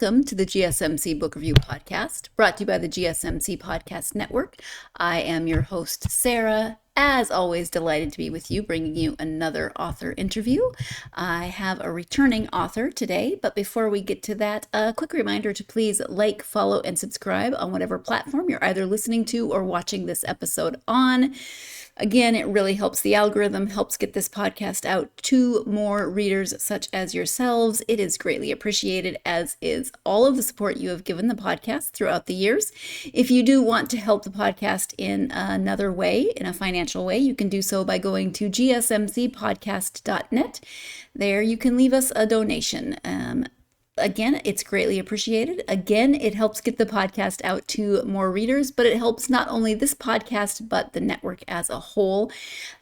welcome to the GSMC Book Review Podcast, brought to you by the GSMC Podcast Network. I am your host, Sarah. As always, delighted to be with you, bringing you another author interview. I have a returning author today, but before we get to that, a quick reminder to please like, follow, and subscribe on whatever platform you're either listening to or watching this episode on. Again, it really helps the algorithm, helps get this podcast out to more readers such as yourselves. It is greatly appreciated, as is all of the support you have given the podcast throughout the years. If you do want to help the podcast in another way, in a financial way, you can do so by going to gsmcpodcast.net. There you can leave us a donation. Again, it's greatly appreciated. Again, it helps get the podcast out to more readers, but it helps not only this podcast, but the network as a whole.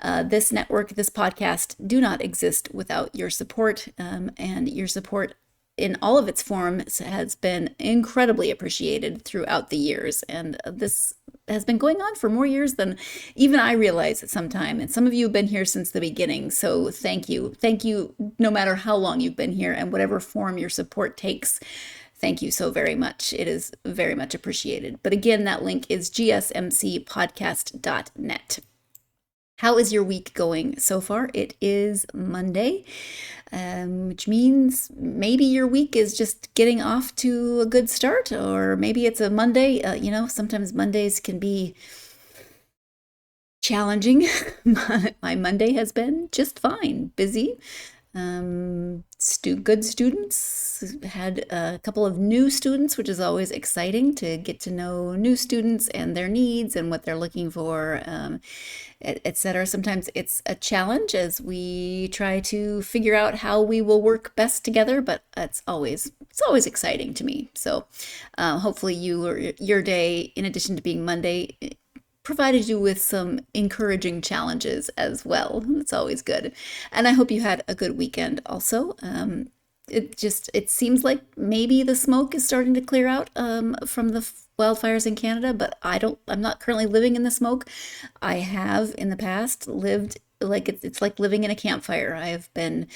This network, this podcast do not exist without your support, and your support in all of its forms has been incredibly appreciated throughout the years. And this has been going on for more years than even I realize at some time. And some of you have been here since the beginning. So thank you. Thank you no matter how long you've been here and whatever form your support takes. Thank you so very much. It is very much appreciated. But again, that link is gsmcpodcast.net. How is your week going so far? It is Monday, which means maybe your week is just getting off to a good start, or maybe it's a Monday. Sometimes Mondays can be challenging. My Monday has been just fine, busy. Good students. Had a couple of new students, which is always exciting to get to know new students and their needs and what they're looking for, etc. Sometimes it's a challenge as we try to figure out how we will work best together, but it's always exciting to me. So hopefully your day, in addition to being Monday, provided you with some encouraging challenges as well. It's always good. And I hope you had a good weekend also. It seems like maybe the smoke is starting to clear out from the wildfires in Canada, but I'm not currently living in the smoke. I have in the past lived like it's like living in a campfire. I have been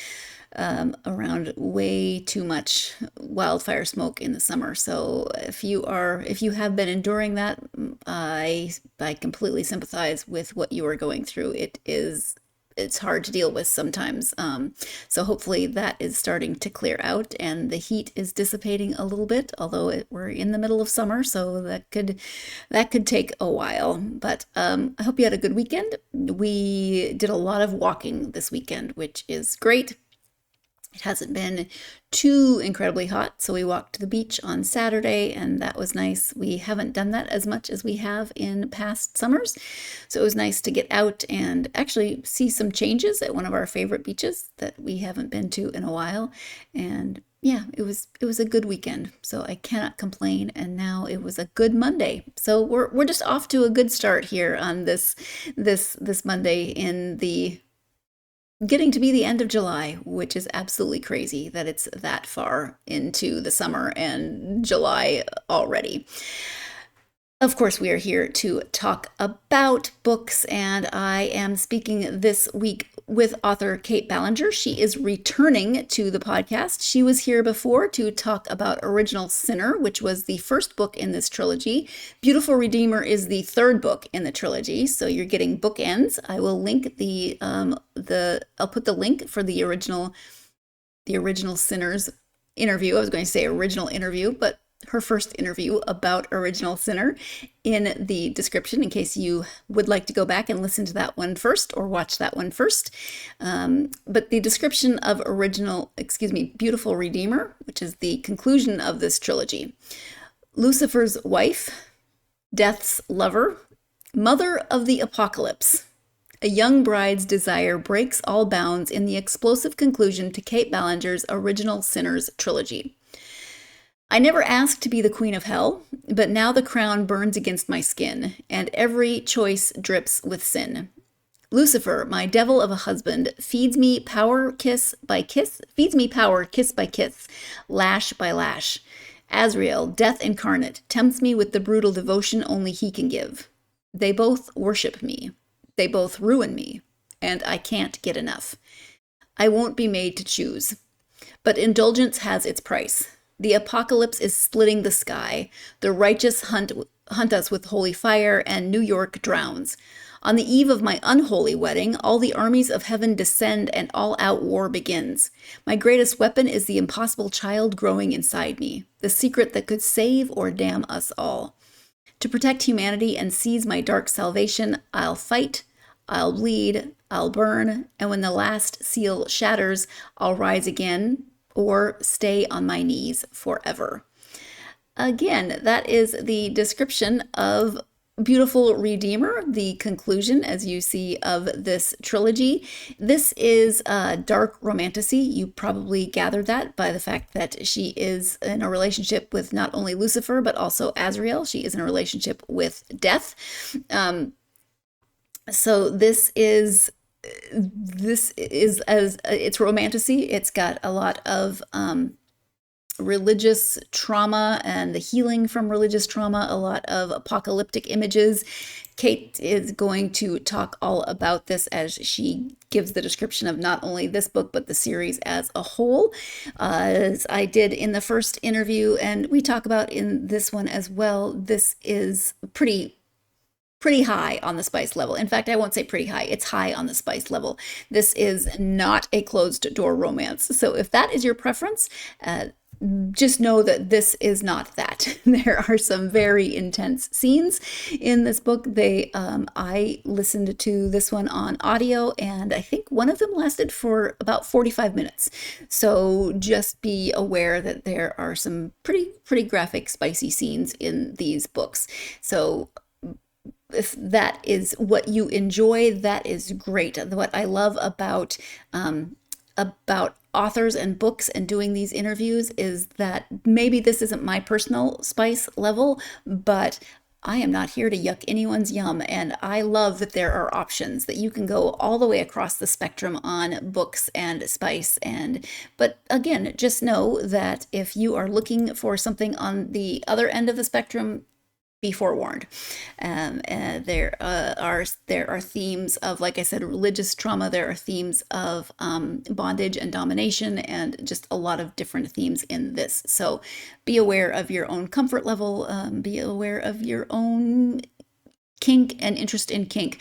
around way too much wildfire smoke in the summer. So if you have been enduring that, I completely sympathize with what you are going through. It's hard to deal with sometimes. So hopefully that is starting to clear out and the heat is dissipating a little bit, although we're in the middle of summer, so that could take a while. But I hope you had a good weekend. We did a lot of walking this weekend, which is great. It hasn't been too incredibly hot, so we walked to the beach on Saturday, and that was nice. We haven't done that as much as we have in past summers, so it was nice to get out and actually see some changes at one of our favorite beaches that we haven't been to in a while. And yeah, it was a good weekend, so I cannot complain. And now it was a good Monday, so we're just off to a good start here on this Monday in the getting to be the end of July, which is absolutely crazy that it's that far into the summer and July already. Of course, we are here to talk about books, and I am speaking this week with author Kait Ballenger. She is returning to the podcast. She was here before to talk about Original Sinner, which was the first book in this trilogy. Beautiful Redeemer is the third book in the trilogy, so you're getting bookends. I will link I'll put the link for the original Sinner's interview. I was going to say original interview, but her first interview about Original Sinner in the description in case you would like to go back and listen to that one first or watch that one first. But the description of Beautiful Redeemer, which is the conclusion of this trilogy. Lucifer's wife, Death's lover, mother of the apocalypse. A young bride's desire breaks all bounds in the explosive conclusion to Kait Ballenger's Original Sinners trilogy. I never asked to be the queen of hell, but now the crown burns against my skin, and every choice drips with sin. Lucifer, my devil of a husband, feeds me power kiss by kiss, lash by lash. Azrael, death incarnate, tempts me with the brutal devotion only he can give. They both worship me. They both ruin me, and I can't get enough. I won't be made to choose. But indulgence has its price. The apocalypse is splitting the sky. The righteous hunt us with holy fire, and New York drowns. On the eve of my unholy wedding, all the armies of heaven descend and all out war begins. My greatest weapon is the impossible child growing inside me, the secret that could save or damn us all. To protect humanity and seize my dark salvation, I'll fight, I'll bleed, I'll burn, and when the last seal shatters, I'll rise again or stay on my knees forever. Again, that is the description of Beautiful Redeemer, the conclusion, as you see, of this trilogy. This is dark romantasy. You probably gathered that by the fact that she is in a relationship with not only Lucifer, but also Azrael. She is in a relationship with death. So this is as it's romantasy. It's got a lot of religious trauma and the healing from religious trauma, a lot of apocalyptic images. Kait is going to talk all about this as she gives the description of not only this book, but the series as a whole, as I did in the first interview, and we talk about in this one as well. This is pretty high on the spice level. In fact, I won't say pretty high, it's high on the spice level. This is not a closed door romance. So if that is your preference, just know that this is not that. There are some very intense scenes in this book. I listened to this one on audio, and I think one of them lasted for about 45 minutes. So just be aware that there are some pretty graphic, spicy scenes in these books. So if that is what you enjoy, that is great. What I love about authors and books and doing these interviews is that maybe this isn't my personal spice level, but I am not here to yuck anyone's yum. And I love that there are options, that you can go all the way across the spectrum on books and spice. But again, just know that if you are looking for something on the other end of the spectrum, be forewarned. There are themes of, like I said, religious trauma. There are themes of bondage and domination, and just a lot of different themes in this. So be aware of your own comfort level. Be aware of your own kink and interest in kink.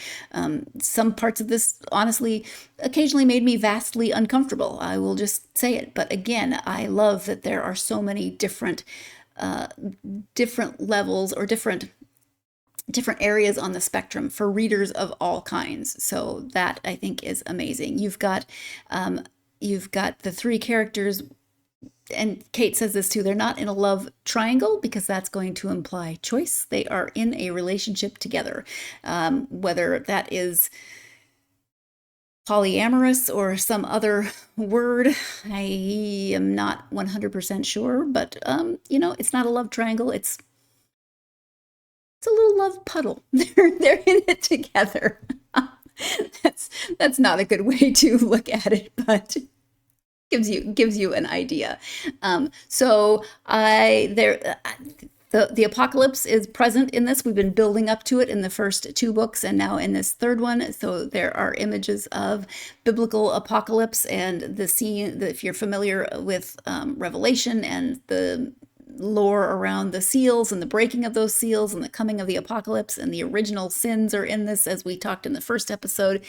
Some parts of this, honestly, occasionally made me vastly uncomfortable. I will just say it. But again, I love that there are so many different levels or different areas on the spectrum for readers of all kinds. So that, I think, is amazing. You've got the three characters, and Kait says this too. They're not in a love triangle because that's going to imply choice. They are in a relationship together, whether that is polyamorous or some other word. I am not 100% sure, but it's not a love triangle. It's a little love puddle. They're in it together. That's not a good way to look at it, but gives you an idea. So I there the apocalypse is present in this. We've been building up to it in the first two books and now in this third one. So there are images of biblical apocalypse and the scene. If you're familiar with Revelation and the lore around the seals and the breaking of those seals and the coming of the apocalypse, and the original sins are in this, as we talked in the first episode,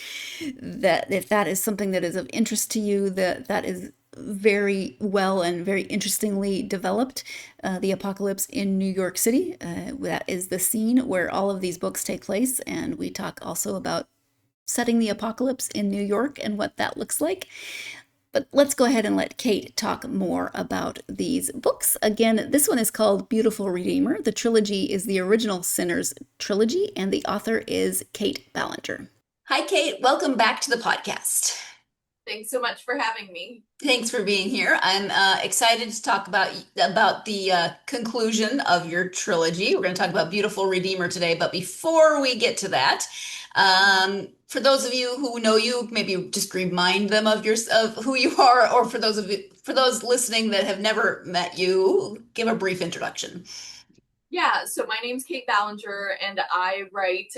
that if that is something that is of interest to you, that is very well and very interestingly developed. The apocalypse in New York City, that is the scene where all of these books take place, and we talk also about setting the apocalypse in New York and what that looks like. But let's go ahead and let Kait talk more about these books. Again, this one is called Beautiful Redeemer. The trilogy is the original Sinners trilogy, and the author is Kait Ballenger. Hi, Kait. Welcome back to the podcast. Thanks so much for having me. Thanks for being here. I'm excited to talk about the conclusion of your trilogy. We're going to talk about Beautiful Redeemer today, but before we get to that, for those of you who know you, maybe just remind them of who you are, or for those listening that have never met you, give a brief introduction. Yeah, so my name's Kait Ballenger, and I write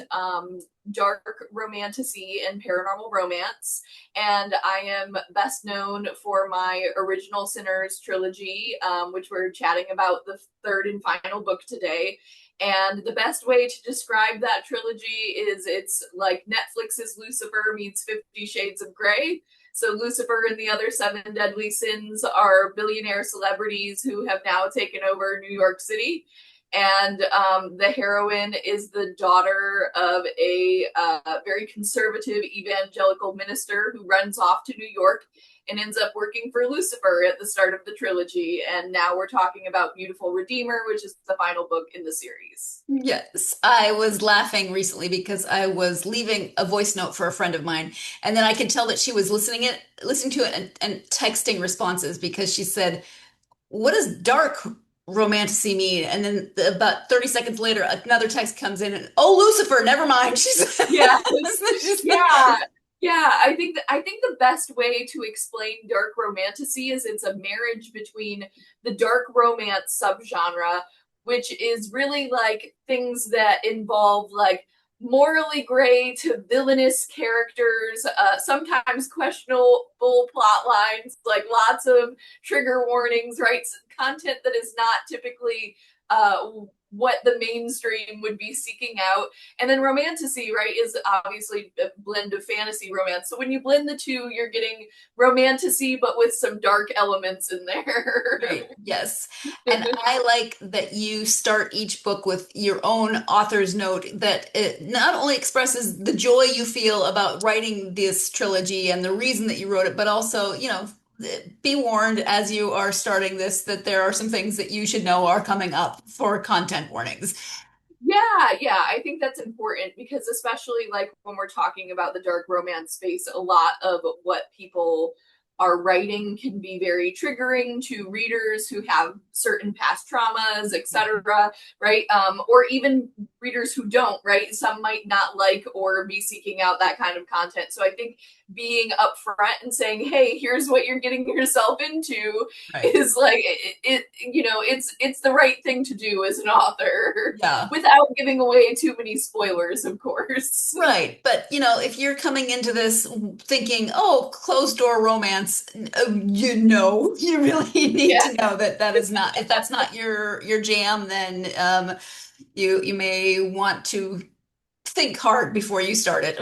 dark romantasy and paranormal romance. And I am best known for my Original Sinners trilogy, which we're chatting about the third and final book today. And the best way to describe that trilogy is it's like Netflix's Lucifer meets 50 Shades of Grey. So Lucifer and the other seven deadly sins are billionaire celebrities who have now taken over New York City. And the heroine is the daughter of a very conservative evangelical minister who runs off to New York and ends up working for Lucifer at the start of the trilogy. And now we're talking about Beautiful Redeemer, which is the final book in the series. Yes, I was laughing recently because I was leaving a voice note for a friend of mine, and then I could tell that she was listening to it and texting responses because she said, "What does dark romantasy mean?" And then about 30 seconds later, another text comes in, and oh, Lucifer, never mind. She said, Yeah, yeah, yeah. I think the best way to explain dark romantasy is it's a marriage between the dark romance subgenre, which is really like things that involve like morally gray to villainous characters, sometimes questionable plot lines, like lots of trigger warnings, right? Content that is not typically what the mainstream would be seeking out. And then romantasy, right, is obviously a blend of fantasy romance. So when you blend the two, you're getting romantasy, but with some dark elements in there. Right. Yes. And I like that you start each book with your own author's note that it not only expresses the joy you feel about writing this trilogy and the reason that you wrote it, but also, be warned as you are starting this that there are some things that you should know are coming up for content warnings. Yeah, I think that's important because especially like when we're talking about the dark romance space, a lot of what people are writing can be very triggering to readers who have certain past traumas, etc., right? Or even readers who don't, right? Some might not like or be seeking out that kind of content. So I think being upfront and saying, "Hey, here's what you're getting yourself into," Right. is like it's the right thing to do as an author Yeah. without giving away too many spoilers, of course. Right. But, if you're coming into this thinking, oh, closed door romance, you really need Yeah. to know that that is not, if that's not your jam, then you may want to think hard before you start it.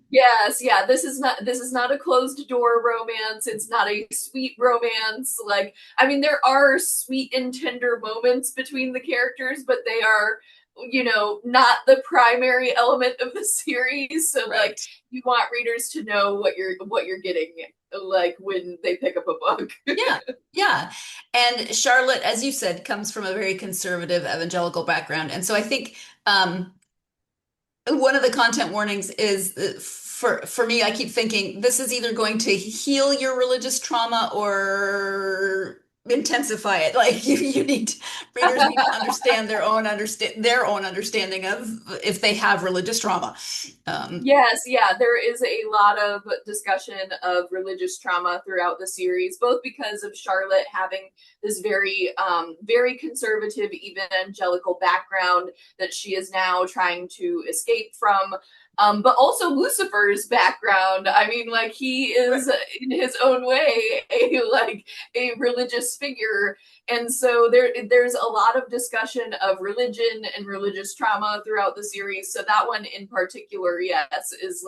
Yes, yeah, this is not a closed door romance. It's not a sweet romance. Like, I mean, there are sweet and tender moments between the characters, but they are, not the primary element of the series. So like Right. you want readers to know what you're getting like when they pick up a book. Yeah. Yeah. And Charlotte, as you said, comes from a very conservative evangelical background. And so I think one of the content warnings is for me, I keep thinking this is either going to heal your religious trauma or intensify it. Like readers need to understand their own understanding of if they have religious trauma. Yes, yeah, there is a lot of discussion of religious trauma throughout the series, both because of Charlotte having this very conservative evangelical background that she is now trying to escape from. But also Lucifer's background. I mean, like he is in his own way a religious figure, and so there's a lot of discussion of religion and religious trauma throughout the series. So that one in particular, yes, is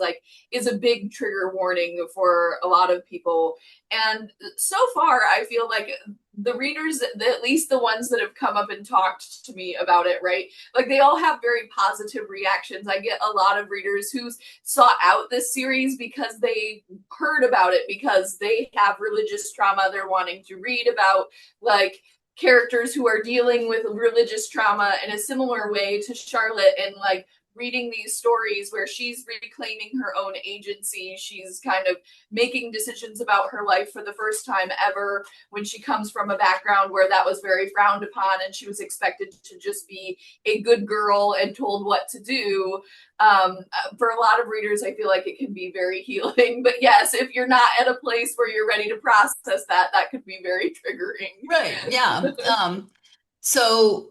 a big trigger warning for a lot of people. And so far, I feel like the readers, at least the ones that have come up and talked to me about it, right? Like they all have very positive reactions. I get a lot of readers who sought out this series because they heard about it because they have religious trauma they're wanting to read about, like characters who are dealing with religious trauma in a similar way to Charlotte, and like reading these stories where she's reclaiming her own agency. She's kind of making decisions about her life for the first time ever when she comes from a background where that was very frowned upon and she was expected to just be a good girl and told what to do. For a lot of readers, I feel like it can be very healing. But yes, if you're not at a place where you're ready to process that, that could be very triggering. Right. Yeah. So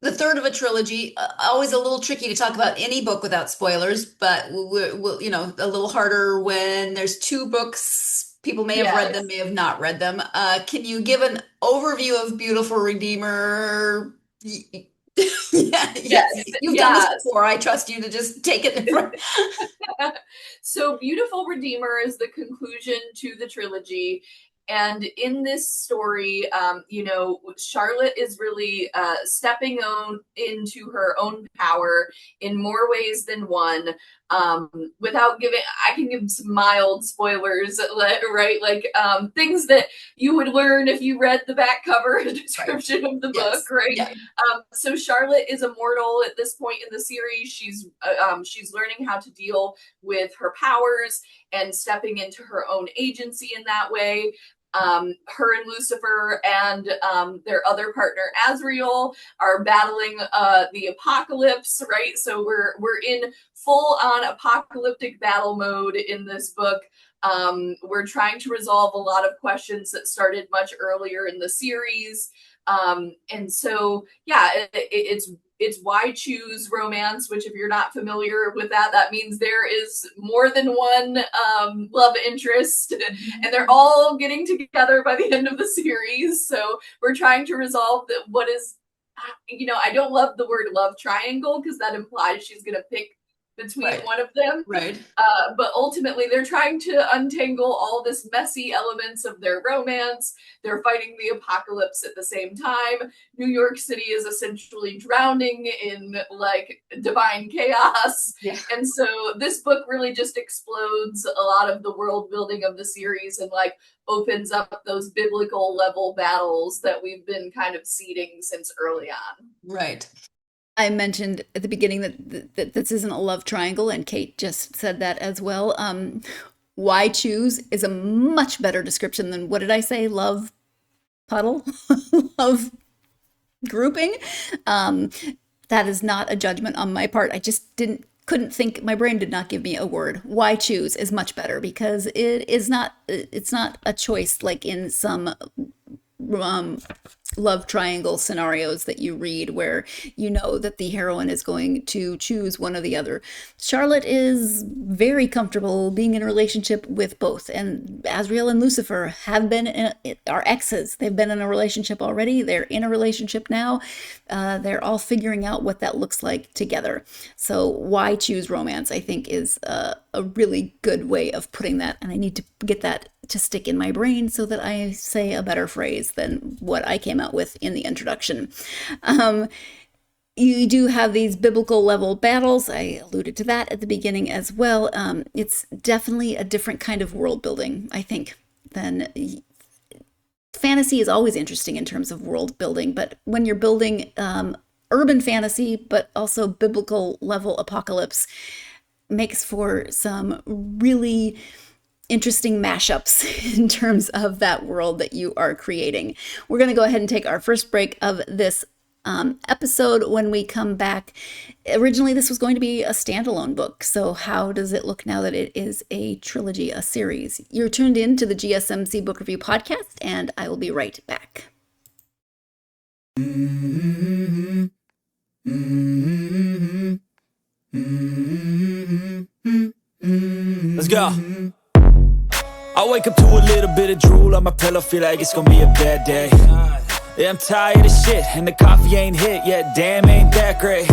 the third of a trilogy. Always a little tricky to talk about any book without spoilers, but we'll, a little harder when there's two books. People may have read them, Yes. may have not read them. Can you give an overview of Beautiful Redeemer? Yeah, yeah, Yes. you've done this Yes. before. I trust you to just take it in front. So Beautiful Redeemer is the conclusion to the trilogy. And in this story, Charlotte is really stepping into her own power in more ways than one. Without giving, I can give some mild spoilers, right? Like things that you would learn if you read the back cover description of the book, right? Yeah. So Charlotte is immortal at this point in the series. She's learning how to deal with her powers and stepping into her own agency in that way. Her and Lucifer and their other partner Azrael are battling the apocalypse, right? So we're in full on apocalyptic battle mode in this book. We're trying to resolve a lot of questions that started much earlier in the series. And so, yeah, it's why choose romance, which if you're not familiar with that, that means there is more than one love interest and they're all getting together by the end of the series. So we're trying to resolve what is, I don't love the word love triangle because that implies she's going to pick between one of them. Right. But ultimately, they're trying to untangle all this messy elements of their romance. They're fighting the apocalypse at the same time. New York City is essentially drowning in like divine chaos. Yeah. And so this book really just explodes a lot of the world building of the series and like opens up those biblical level battles that we've been kind of seeding since early on. Right. I mentioned at the beginning that this isn't a love triangle, and Kate just said that as well. Why choose is a much better description than, what did I say? Love puddle? Love grouping? That is not a judgment on my part. I just couldn't think, my brain did not give me a word. Why choose is much better because it's not a choice like in some love triangle scenarios that you read where you know that the heroine is going to choose one or the other. Charlotte is very comfortable being in a relationship with both, and Azrael and Lucifer are exes. They've been in a relationship already. They're in a relationship now. They're all figuring out what that looks like together. So why choose romance, I think, is a really good way of putting that, and I need to get that to stick in my brain so that I say a better phrase than what I came out with in the introduction. You do have these biblical level battles. I alluded to that at the beginning as well. It's definitely a different kind of world building, I think, than fantasy is always interesting in terms of world building, but when you're building urban fantasy, but also biblical level apocalypse, makes for some really interesting mashups in terms of that world that you are creating. We're going to go ahead and take our first break of this episode. When we come back, originally this was going to be a standalone book. So how does it look now that it is a trilogy, a series? You're tuned in to the GSMC Book Review Podcast, and I will be right back. Let's go. I wake up to a little bit of drool on my pillow, feel like it's gonna be a bad day. Yeah, I'm tired of shit, and the coffee ain't hit yet, damn, ain't that great.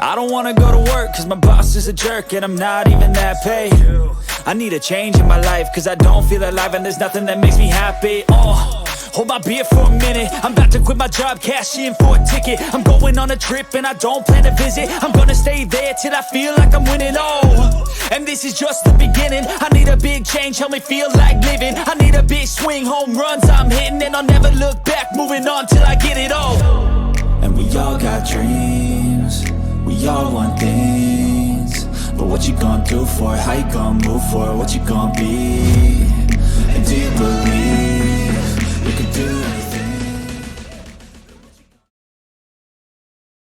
I don't wanna go to work, cause my boss is a jerk, and I'm not even that paid. I need a change in my life, cause I don't feel alive, and there's nothing that makes me happy. Hold my beer for a minute, I'm about to quit my job, cash in for a ticket. I'm going on a trip and I don't plan to visit. I'm gonna stay there till I feel like I'm winning, and this is just the beginning. I need a big change, help me feel like living. I need a big swing, home runs I'm hitting, and I'll never look back, moving on till I get it all. And we all got dreams, we all want things, but what you gonna do for it? How you gonna move for it? What you gonna be? And do you believe you can do anything?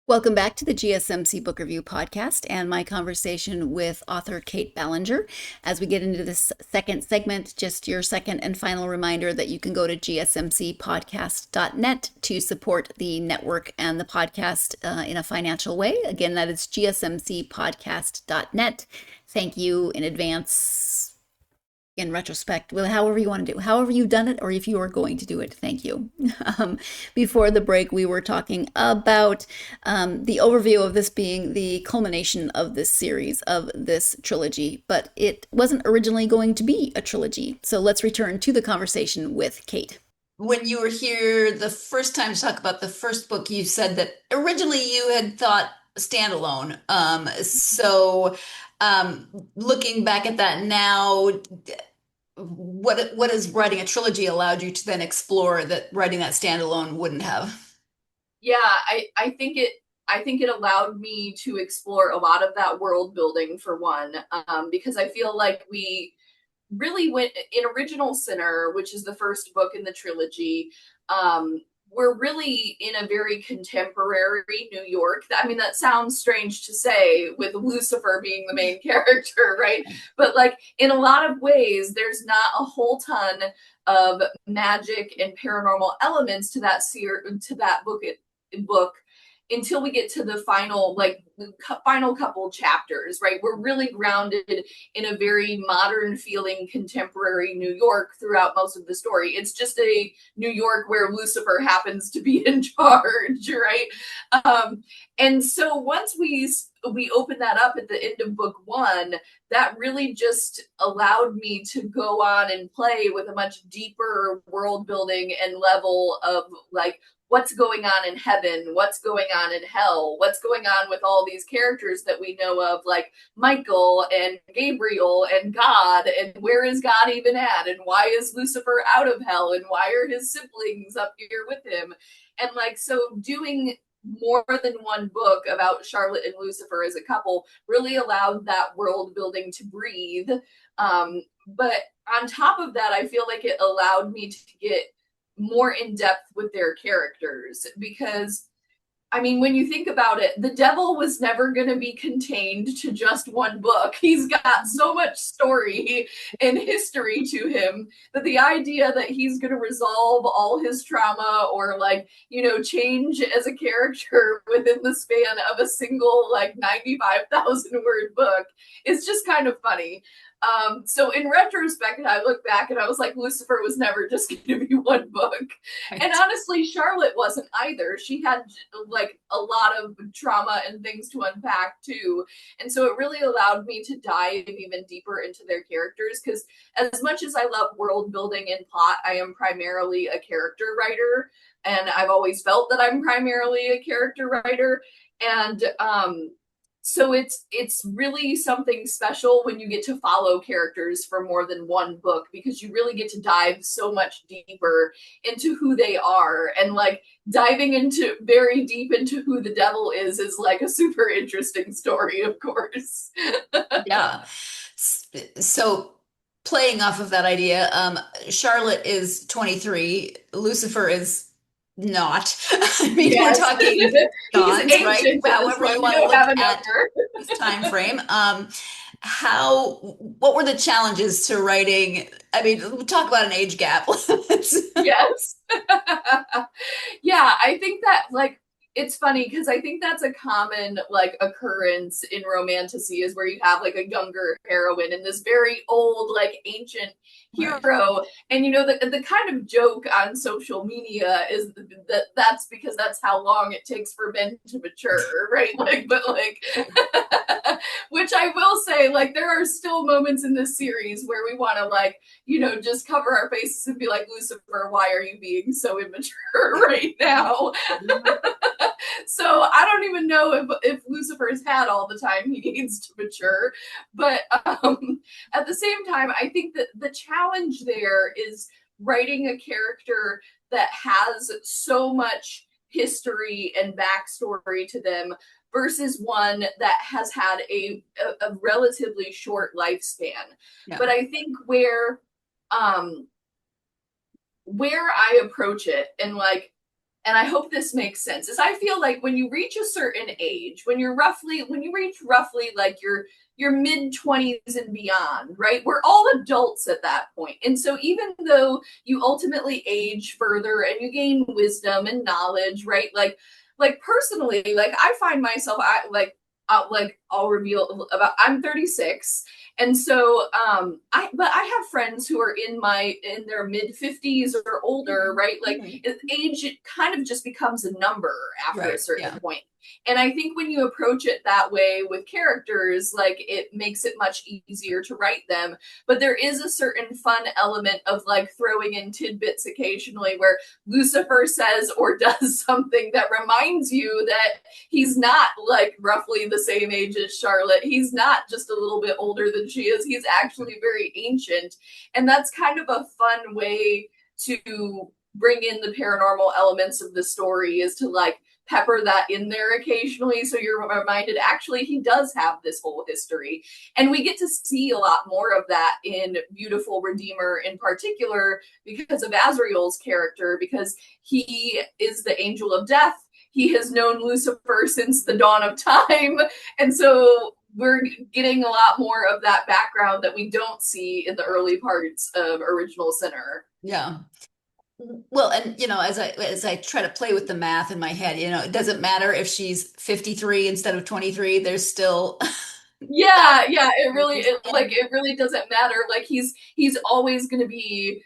Welcome back to the GSMC Book Review Podcast and my conversation with author Kait Ballenger. As we get into this second segment, just your second and final reminder that you can go to gsmcpodcast.net to support the network and the podcast in a financial way. Again, that is gsmcpodcast.net. Thank you in advance. In retrospect, well, however you want to do, however you've done it, or if you are going to do it, thank you. Before the break, we were talking about the overview of this being the culmination of this series, of this trilogy, but it wasn't originally going to be a trilogy. So let's return to the conversation with Kait. When you were here the first time to talk about the first book, you said that originally you had thought standalone. Looking back at that now, what has writing a trilogy allowed you to then explore that writing that standalone wouldn't have? Yeah, I think it allowed me to explore a lot of that world building for one, because I feel like we really went in Original Sinner, which is the first book in the trilogy. We're really in a very contemporary New York. I mean, that sounds strange to say with Lucifer being the main character, right? But like in a lot of ways, there's not a whole ton of magic and paranormal elements to that book until we get to the final couple chapters, right? We're really grounded in a very modern feeling contemporary New York throughout most of the story. It's just a New York where Lucifer happens to be in charge, right? And so once we open that up at the end of book one, that really just allowed me to go on and play with a much deeper world building and level of like, what's going on in heaven, what's going on in hell, what's going on with all these characters that we know of, like Michael and Gabriel and God, and where is God even at, and why is Lucifer out of hell, and why are his siblings up here with him? And like, so doing more than one book about Charlotte and Lucifer as a couple really allowed that world building to breathe. But on top of that, I feel like it allowed me to get more in depth with their characters, because I mean, when you think about it, the devil was never going to be contained to just one book. He's got so much story and history to him that the idea that he's going to resolve all his trauma or like, you know, change as a character within the span of a single like 95,000 word book is just kind of funny. So in retrospect, I look back and I was like, Lucifer was never just going to be one book. Right. And honestly, Charlotte wasn't either. She had like a lot of trauma and things to unpack too. And so it really allowed me to dive even deeper into their characters, because as much as I love world building and plot, I am primarily a character writer. And I've always felt that I'm primarily a character writer. And, so it's really something special when you get to follow characters for more than one book, because you really get to dive so much deeper into who they are, and like diving into very deep into who the devil is like a super interesting story, of course. Yeah. So playing off of that idea, Charlotte is 23, Lucifer is not. I mean, yes. We're talking gods, right? However you want to look at this time frame. What were the challenges to writing? I mean, we'll talk about an age gap. Yes. Yeah, I think that like, it's funny because I think that's a common like occurrence in Romantasy, is where you have like a younger heroine and this very old, like ancient hero. Right. And you know, the kind of joke on social media is that's because that's how long it takes for men to mature, right? Like, but like, which I will say, like, there are still moments in this series where we want to like, you know, just cover our faces and be like, Lucifer, why are you being so immature right now? So I don't even know if Lucifer's had all the time he needs to mature. But at the same time, I think that the challenge there is writing a character that has so much history and backstory to them versus one that has had a relatively short lifespan. Yeah. But I think where I approach it, and like, and I hope this makes sense, is I feel like when you reach a certain age, when you reach roughly like your mid-20s and beyond, right? We're all adults at that point. And so even though you ultimately age further and you gain wisdom and knowledge, right? Like personally, like I find myself, I'll reveal about, I'm 36. And so but I have friends who are in their mid 50s or older, right? Like age kind of just becomes a number after a certain point. And I think when you approach it that way with characters, like it makes it much easier to write them. But there is a certain fun element of like throwing in tidbits occasionally where Lucifer says or does something that reminds you that he's not like roughly the same age as Charlotte. He's not just a little bit older than she is. He's actually very ancient. And that's kind of a fun way to bring in the paranormal elements of the story, is to like pepper that in there occasionally so you're reminded actually he does have this whole history. And we get to see a lot more of that in Beautiful Redeemer in particular because of Azrael's character, because he is the angel of death. He has known Lucifer since the dawn of time. And so we're getting a lot more of that background that we don't see in the early parts of Original Sinner. Yeah. Well, and as I try to play with the math in my head, it doesn't matter if she's 53 instead of 23. There's still it really doesn't matter. Like he's always going to be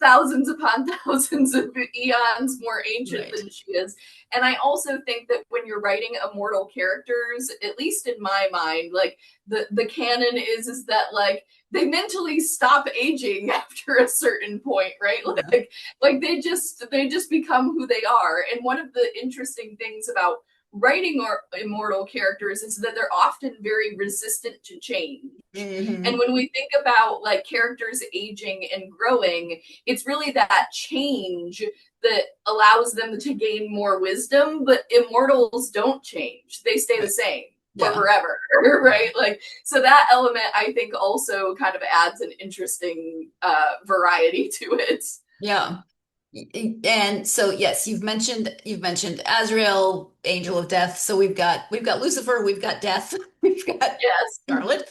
thousands upon thousands of eons more ancient than she is. And I also think that when you're writing immortal characters, at least in my mind, like the canon is that like they mentally stop aging after a certain point, right? Like they just become who they are. And one of the interesting things about writing immortal characters is that they're often very resistant to change. Mm-hmm. And when we think about like characters aging and growing, it's really that change that allows them to gain more wisdom. But immortals don't change. They stay the same for forever, right? Like, so that element I think also kind of adds an interesting variety to it. Yeah. And so yes, you've mentioned Azrael, angel of death. So we've got Lucifer, we've got death, we've got Charlotte.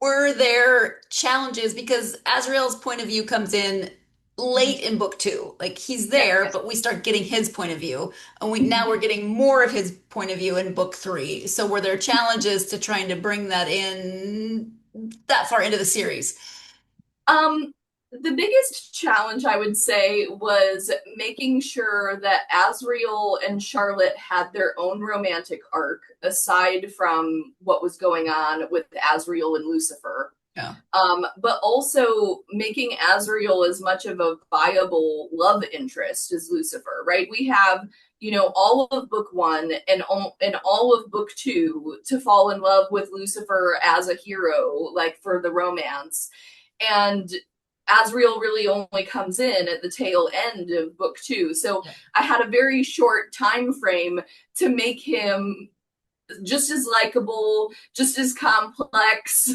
Were there challenges, because Azrael's point of view comes in late in book 2? Like he's there, but we start getting his point of view, and now we're getting more of his point of view in book 3. So were there challenges to trying to bring that in that far into the series? The biggest challenge, I would say, was making sure that Azrael and Charlotte had their own romantic arc aside from what was going on with Azrael and Lucifer. Yeah. But also making Azrael as much of a viable love interest as Lucifer, right? We have, all of book 1 and all of book 2 to fall in love with Lucifer as a hero, like for the romance. And Azrael really only comes in at the tail end of book 2. So I had a very short time frame to make him just as likable, just as complex,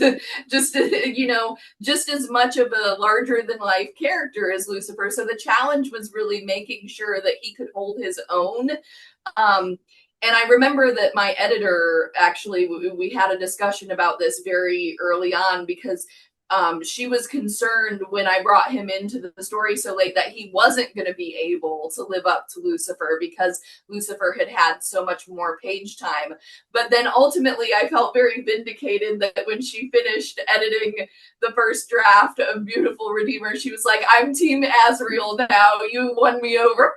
just as much of a larger than life character as Lucifer. So the challenge was really making sure that he could hold his own. And I remember that my editor, actually, we had a discussion about this very early on, because she was concerned when I brought him into the story so late that he wasn't going to be able to live up to Lucifer because Lucifer had so much more page time. But then ultimately I felt very vindicated that when she finished editing the first draft of Beautiful Redeemer, she was like, I'm Team Azrael now. You won me over.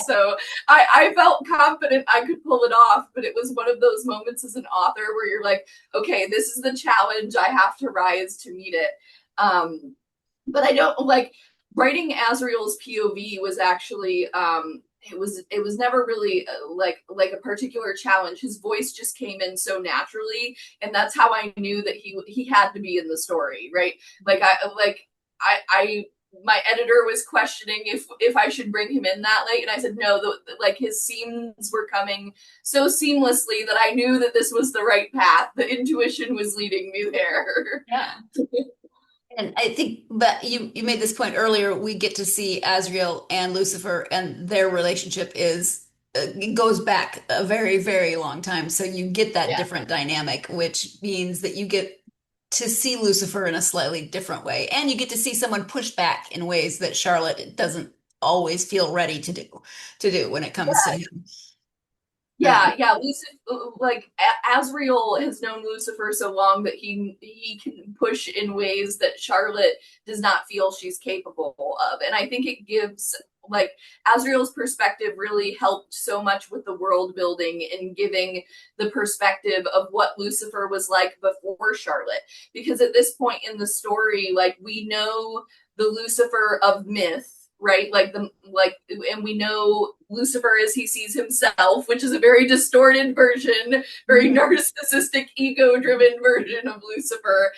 So I felt confident I could pull it off, but it was one of those moments as an author where you're like, okay, this is the challenge. I have to rise to meet it. But I don't like writing Azrael's POV was actually it was never really like a particular challenge. His voice just came in so naturally, and that's how I knew that he had to be in the story, right? I my editor was questioning if I should bring him in that late, and I said no. His scenes were coming so seamlessly that I knew that this was the right path. The intuition was leading me there. Yeah. And I think, but you made this point earlier, we get to see Azrael and Lucifer, and their relationship is it goes back a very, very long time. So you get that Yeah. different dynamic, which means that you get to see Lucifer in a slightly different way. And you get to see someone push back in ways that Charlotte doesn't always feel ready to do when it comes to him. Yeah. Lucifer, like Azrael has known Lucifer so long that he can push in ways that Charlotte does not feel she's capable of, and I think it gives like Azrael's perspective really helped so much with the world building and giving the perspective of what Lucifer was like before Charlotte, because at this point in the story, like we know the Lucifer of myth, right? And we know Lucifer as he sees himself, which is a very distorted version, very narcissistic, ego-driven version of Lucifer,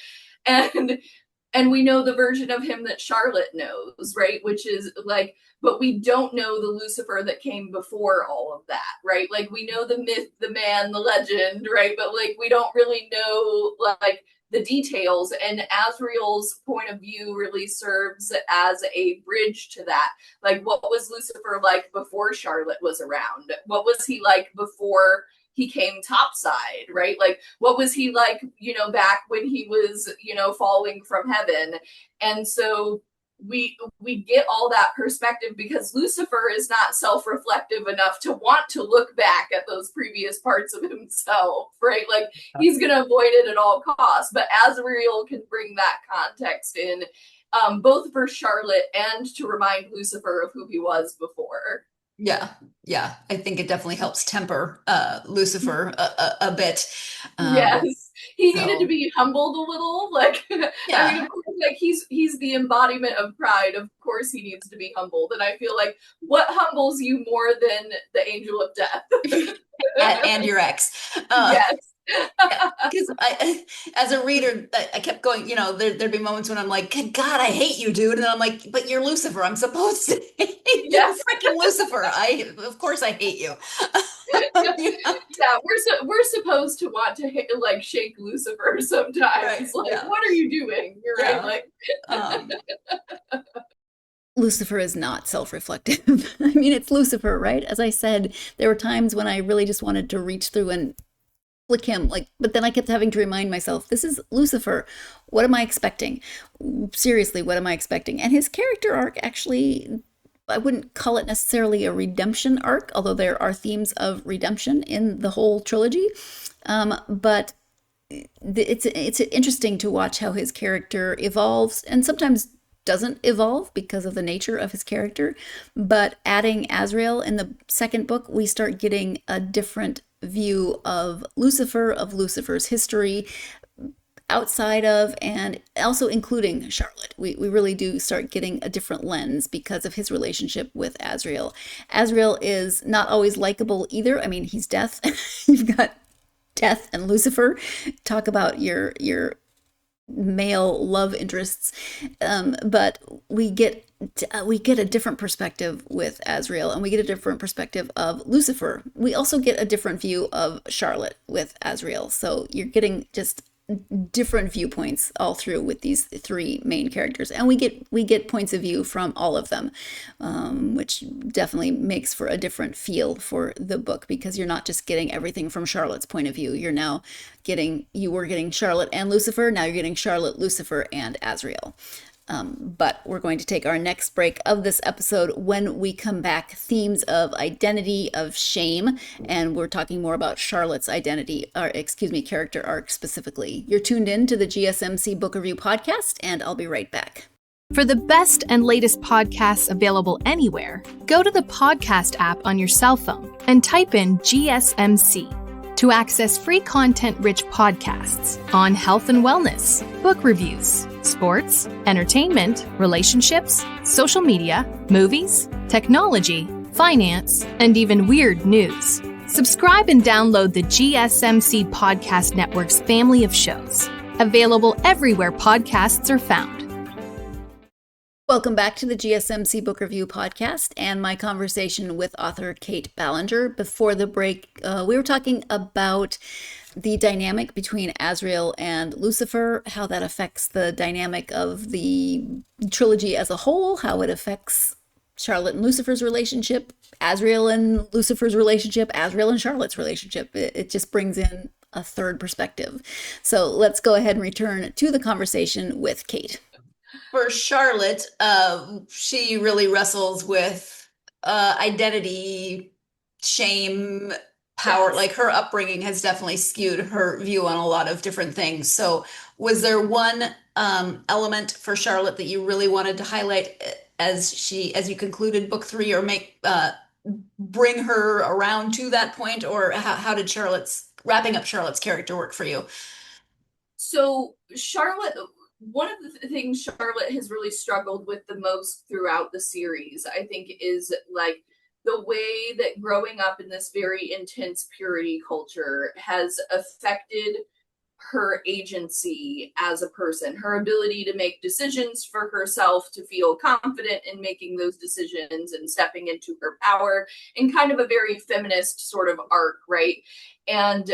and we know the version of him that Charlotte knows, right? Which is like, but we don't know the Lucifer that came before all of that, right? Like we know the myth, the man, the legend, right? But like we don't really know like the details, and Azrael's point of view really serves as a bridge to that. Like, what was Lucifer like before Charlotte was around? What was he like before he came topside, right? Like, what was he like, back when he was, falling from heaven? And so we get all that perspective because Lucifer is not self-reflective enough to want to look back at those previous parts of himself, right? Like he's going to avoid it at all costs, but Azrael can bring that context in, both for Charlotte and to remind Lucifer of who he was before. Yeah. I think it definitely helps temper Lucifer a bit. Yes, he needed to be humbled a little. Like, yeah. I mean, of course, like he's the embodiment of pride. Of course, he needs to be humbled. And I feel like what humbles you more than the angel of death and your ex? Yes. Because as a reader, I kept going, there'd be moments when I'm like, God, I hate you, dude. And then I'm like, but you're Lucifer. I'm supposed to hate you. Yes. Freaking Lucifer. Of course I hate you. Yeah, we're supposed to want to like shake Lucifer sometimes. Right. Like, what are you doing? You're right. Like, Lucifer is not self-reflective. I mean, it's Lucifer, right? As I said, there were times when I really just wanted to reach through and flick him, but then I kept having to remind myself, this is Lucifer. What am I expecting? Seriously, what am I expecting? And his character arc, actually, I wouldn't call it necessarily a redemption arc, although there are themes of redemption in the whole trilogy. But it's interesting to watch how his character evolves, and sometimes doesn't evolve because of the nature of his character. But adding Azrael in the second book, we start getting a different view of Lucifer, of Lucifer's history, outside of and also including Charlotte. We really do start getting a different lens because of his relationship with Azrael. Azrael is not always likable either. I mean, he's Death. You've got Death and Lucifer. Talk about your male love interests, but we get a different perspective with Azrael, and we get a different perspective of Lucifer. We also get a different view of Charlotte with Azrael. So you're getting just different viewpoints all through with these three main characters, and we get points of view from all of them, which definitely makes for a different feel for the book, because you're not just getting everything from Charlotte's point of view. You were getting Charlotte and Lucifer. Now you're getting Charlotte, Lucifer, and Azrael. But we're going to take our next break of this episode. When we come back, themes of identity, of shame, and we're talking more about Charlotte's character arc specifically. You're tuned in to the GSMC Book Review Podcast, and I'll be right back. For the best and latest podcasts available anywhere, go to the podcast app on your cell phone and type in GSMC. To access free content-rich podcasts on health and wellness, book reviews, sports, entertainment, relationships, social media, movies, technology, finance, and even weird news. Subscribe and download the GSMC Podcast Network's family of shows, available everywhere podcasts are found. Welcome back to the GSMC Book Review Podcast and my conversation with author Kait Ballenger. Before the break, we were talking about the dynamic between Azrael and Lucifer, how that affects the dynamic of the trilogy as a whole, how it affects Charlotte and Lucifer's relationship, Azrael and Lucifer's relationship, Azrael and Charlotte's relationship. It just brings in a third perspective. So let's go ahead and return to the conversation with Kait. For Charlotte, she really wrestles with identity, shame, power. Yes. Like her upbringing has definitely skewed her view on a lot of different things. So was there one element for Charlotte that you really wanted to highlight as you concluded book 3, or bring her around to that point? Or how did wrapping up Charlotte's character work for you? So Charlotte, one of the things Charlotte has really struggled with the most throughout the series, I think, is like the way that growing up in this very intense purity culture has affected her agency as a person, her ability to make decisions for herself, to feel confident in making those decisions and stepping into her power in kind of a very feminist sort of arc, right? And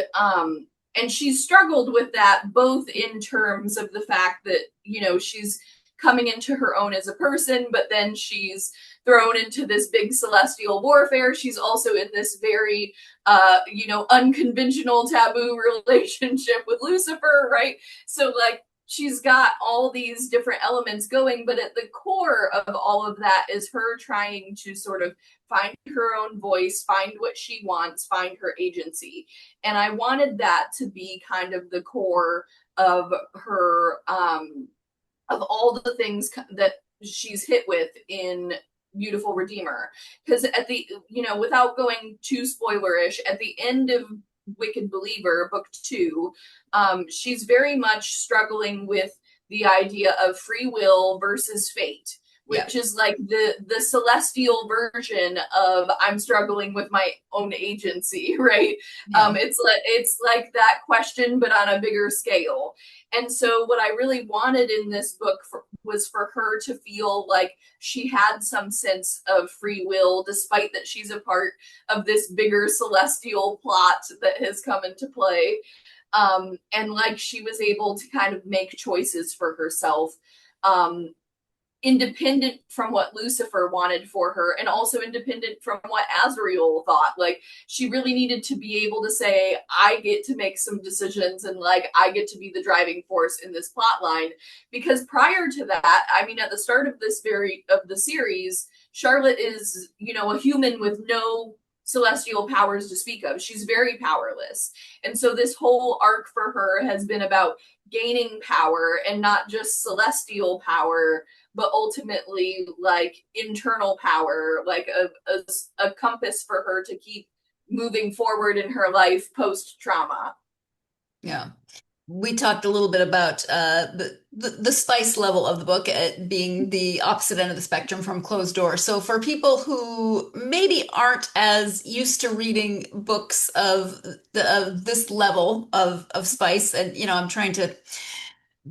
she's struggled with that, both in terms of the fact that, you know, she's coming into her own as a person, but then she's thrown into this big celestial warfare. She's also in this very, unconventional taboo relationship with Lucifer, right? So like, she's got all these different elements going, but at the core of all of that is her trying to sort of find her own voice, find what she wants, find her agency. And I wanted that to be kind of the core of her, of all the things that she's hit with in Beautiful Redeemer. Because at the, without going too spoilerish, at the end of Wicked Believer, book 2, she's very much struggling with the idea of free will versus fate, which is like the celestial version of I'm struggling with my own agency, right? Yeah. It's like that question, but on a bigger scale. And so what I really wanted in this book was for her to feel like she had some sense of free will, despite that she's a part of this bigger celestial plot that has come into play. And like she was able to kind of make choices for herself, independent from what Lucifer wanted for her, and also independent from what Azrael thought. Like, she really needed to be able to say, I get to make some decisions, and like, I get to be the driving force in this plot line. Because prior to that, I mean, at the start of the series, Charlotte is, a human with no celestial powers to speak of. She's very powerless. And so this whole arc for her has been about gaining power, and not just celestial power, but ultimately like internal power, like a compass for her to keep moving forward in her life post-trauma. Yeah. We talked a little bit about the spice level of the book being the opposite end of the spectrum from Closed Door. So for people who maybe aren't as used to reading books of this level of spice, and I'm trying to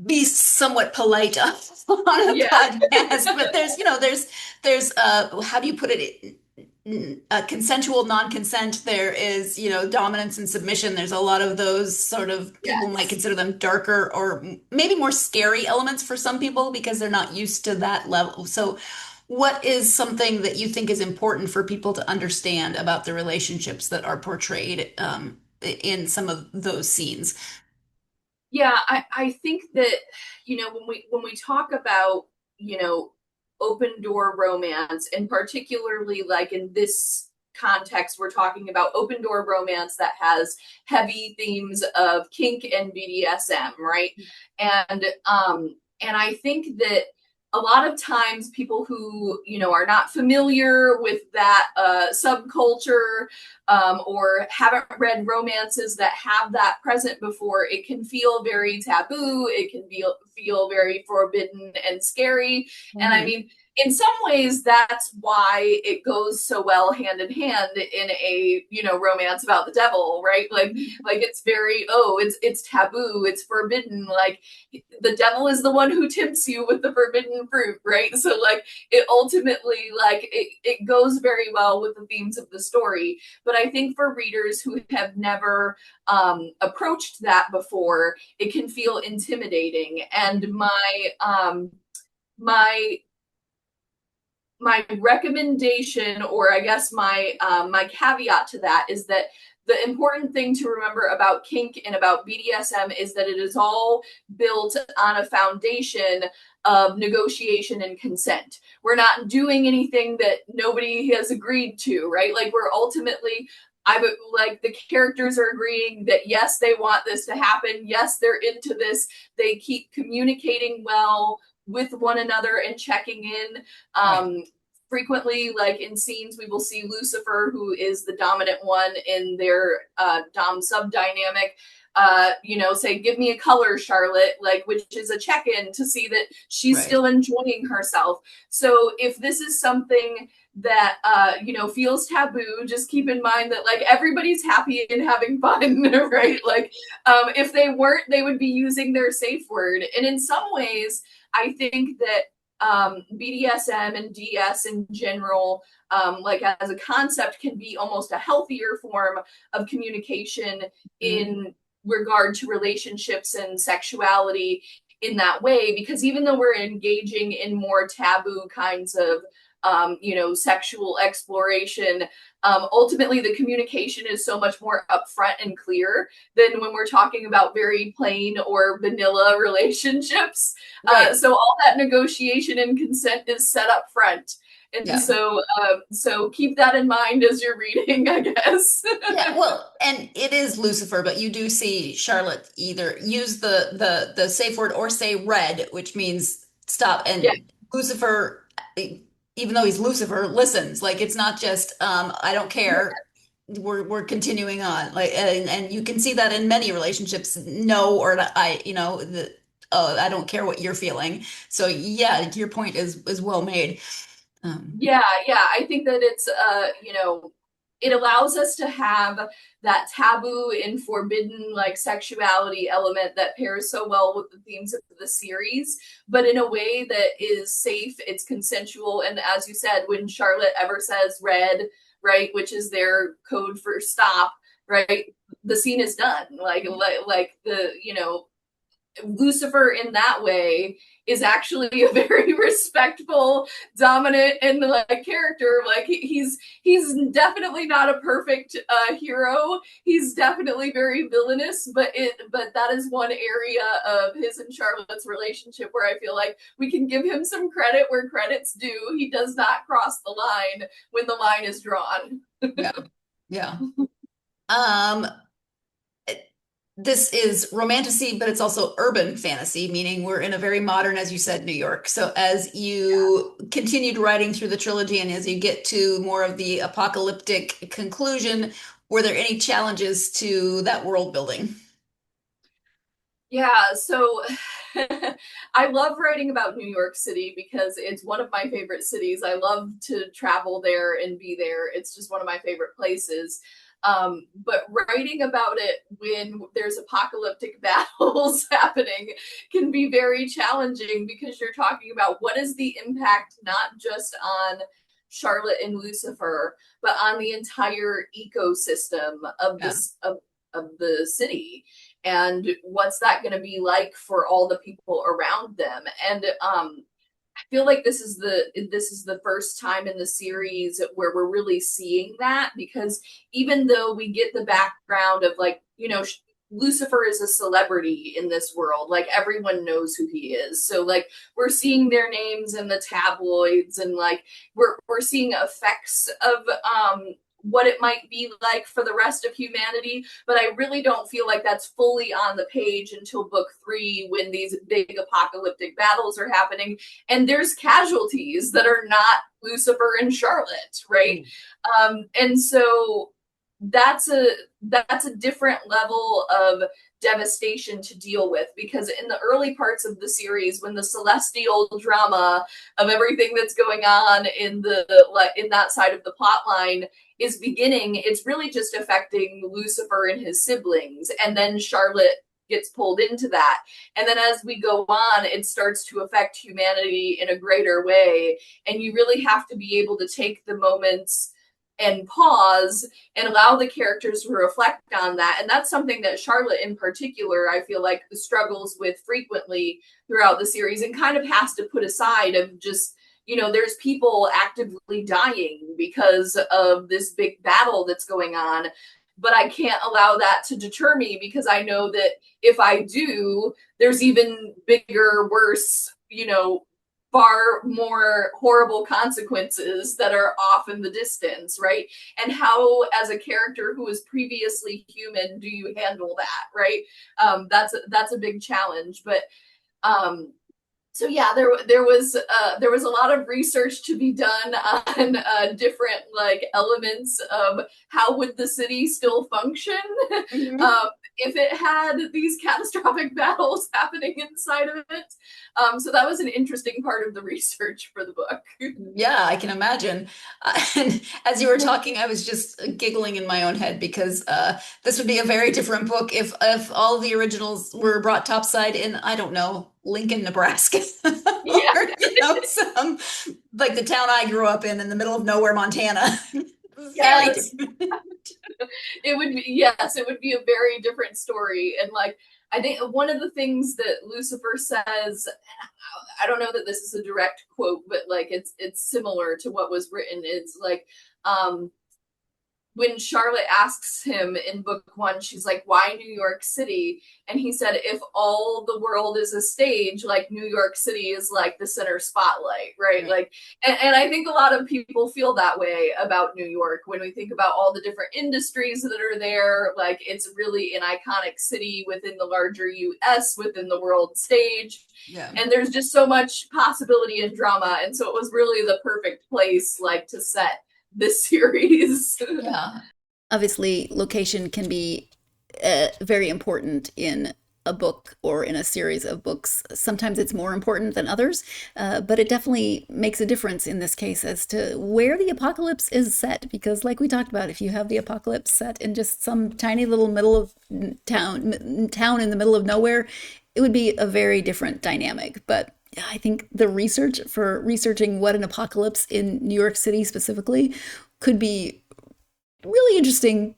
be somewhat polite on a podcast, but there's how do you put it? Consensual non-consent. There is, dominance and submission. There's a lot of those sort of, people might consider them darker or maybe more scary elements for some people because they're not used to that level. So what is something that you think is important for people to understand about the relationships that are portrayed in some of those scenes? Yeah, I think that, when we talk about, open door romance, and particularly like in this context, we're talking about open door romance that has heavy themes of kink and BDSM, right? And I think that a lot of times people who, are not familiar with that subculture, or haven't read romances that have that present before, it can feel very taboo. It can feel very forbidden and scary. Mm-hmm. And I mean, in some ways, that's why it goes so well hand in hand in a, romance about the devil, right? Like it's very, it's taboo, it's forbidden. Like the devil is the one who tempts you with the forbidden fruit, right? So like it ultimately, like it goes very well with the themes of the story. But I think for readers who have never approached that before, it can feel intimidating. And my recommendation, or I guess my caveat to that, is that the important thing to remember about kink and about BDSM is that it is all built on a foundation of negotiation and consent. We're not doing anything that nobody has agreed to, right? Like we're ultimately, like the characters are agreeing that yes, they want this to happen. Yes, they're into this. They keep communicating well with one another and checking in. Frequently, like in scenes, we will see Lucifer, who is the dominant one in their dom sub dynamic, say, give me a color, Charlotte, like, which is a check-in to see that she's still enjoying herself. So if this is something that feels taboo, just keep in mind that like everybody's happy and having fun, right? Like if they weren't, they would be using their safe word. And in some ways, I think that BDSM and DS in general, like as a concept, can be almost a healthier form of communication in regard to relationships and sexuality in that way, because even though we're engaging in more taboo kinds of sexual exploration, ultimately the communication is so much more upfront and clear than when we're talking about very plain or vanilla relationships. So all that negotiation and consent is set up front. And so keep that in mind as you're reading, I guess. Well, and it is Lucifer, but you do see Charlotte either use the safe word or say red, which means stop. And Lucifer, even though he's Lucifer, listens. Like it's not just I don't care. We're continuing on. Like and you can see that in many relationships. No, or I don't care what you're feeling. So yeah, your point is well made. I think that it's it allows us to have that taboo and forbidden like sexuality element that pairs so well with the themes of the series, but in a way that is safe, it's consensual. And as you said, when Charlotte ever says red, right, which is their code for stop, right, the scene is done. Like the Lucifer in that way is actually a very respectful, dominant, and like character. Like he's definitely not a perfect hero. He's definitely very villainous, but that is one area of his and Charlotte's relationship where I feel like we can give him some credit where credit's due. He does not cross the line when the line is drawn. Yeah. This is romantasy, but it's also urban fantasy, meaning we're in a very modern, as you said, New York. So as you continued writing through the trilogy and as you get to more of the apocalyptic conclusion, were there any challenges to that world building? Yeah, so I love writing about New York City because it's one of my favorite cities. I love to travel there and be there. It's just one of my favorite places. But writing about it when there's apocalyptic battles happening can be very challenging because you're talking about what is the impact not just on Charlotte and Lucifer, but on the entire ecosystem of this of the city. And what's that going to be like for all the people around them? And I feel like this is the first time in the series where we're really seeing that, because even though we get the background of like, Lucifer is a celebrity in this world, like everyone knows who he is. So like we're seeing their names in the tabloids, and like we're seeing effects of what it might be like for the rest of humanity, but I really don't feel like that's fully on the page until book 3, when these big apocalyptic battles are happening and there's casualties that are not Lucifer and Charlotte, right? And so that's a different level of devastation to deal with, because in the early parts of the series, when the celestial drama of everything that's going on in that side of the plot line is beginning, it's really just affecting Lucifer and his siblings, and then Charlotte gets pulled into that. And then as we go on, it starts to affect humanity in a greater way, and you really have to be able to take the moments and pause and allow the characters to reflect on that. And that's something that Charlotte in particular, I feel like, struggles with frequently throughout the series, and kind of has to put aside of just, there's people actively dying because of this big battle that's going on, but I can't allow that to deter me, because I know that if I do, there's even bigger, worse, far more horrible consequences that are off in the distance, right? And how, as a character who was previously human, do you handle that, right? That's a big challenge. But so yeah, there was a lot of research to be done on different elements of how would the city still function if it had these catastrophic battles happening inside of it. So that was an interesting part of the research for the book. Yeah, I can imagine. And as you were talking, I was just giggling in my own head, because this would be a very different book if all the originals were brought topside in, I don't know, Lincoln, Nebraska. Yeah. Or, some like the town I grew up in the middle of nowhere, Montana. Yes. It would be a very different story. And I think one of the things that Lucifer says, I don't know that this is a direct quote, but it's similar to what was written. It's when Charlotte asks him in book 1, she's like, why New York City? And he said, if all the world is a stage, New York City is the center spotlight, right? And I think a lot of people feel that way about New York when we think about all the different industries that are there. It's really an iconic city within the larger US, within the world stage. Yeah. And there's just so much possibility and drama. And so it was really the perfect place to set this series. Yeah. Obviously, location can be very important in a book or in a series of books. Sometimes it's more important than others, but it definitely makes a difference in this case as to where the apocalypse is set. Because like we talked about, if you have the apocalypse set in just some tiny little middle of town in the middle of nowhere, it would be a very different dynamic. But I think the research for researching what an apocalypse in New York City specifically could be really interesting,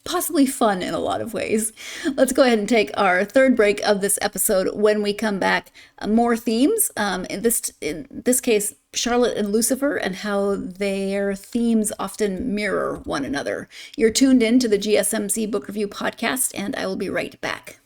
possibly fun in a lot of ways. Let's go ahead and take our third break of this episode. When we come back, more themes. In this case, Charlotte and Lucifer, and how their themes often mirror one another. You're tuned in to the GSMC Book Review Podcast, and I will be right back.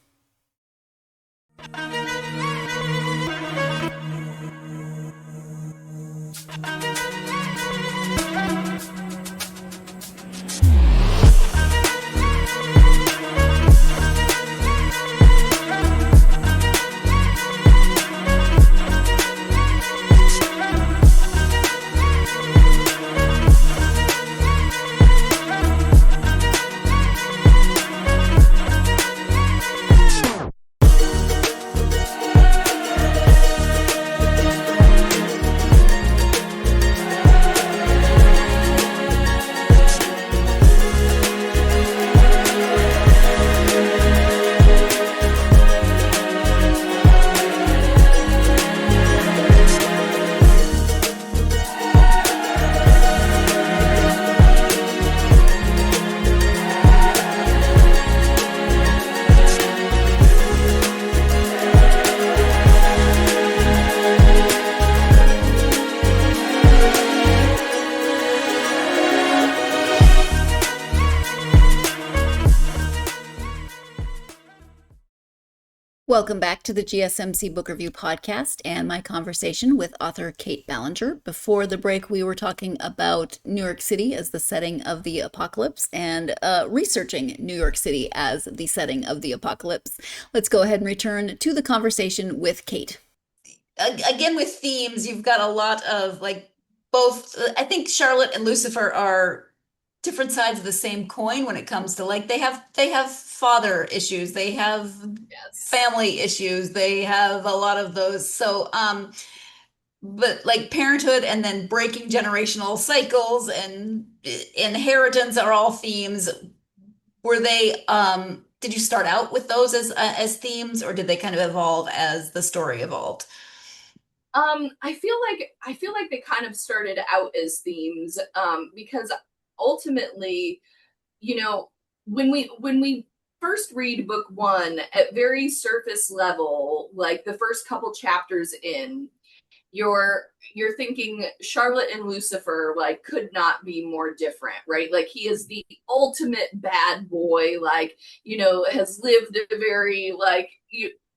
Welcome back to the GSMC Book Review Podcast and my conversation with author Kait Ballenger. Before the break, we were talking about New York City as the setting of the apocalypse and researching New York City as the setting of the apocalypse. Let's go ahead and return to the conversation with Kait. Again, with themes, you've got a lot of both. I think Charlotte and Lucifer are different sides of the same coin when it comes to like they have father issues, they have family issues, they have a lot of those. So but like parenthood and then breaking generational cycles and inheritance are all themes. Were they did you start out with those as themes, or did they kind of evolve as the story evolved? I feel like they kind of started out as themes, because ultimately, you know, when we first read book one at very surface level, like the first couple chapters in, you're thinking Charlotte and Lucifer like could not be more different, right? Like he is the ultimate bad boy, like, has lived a very like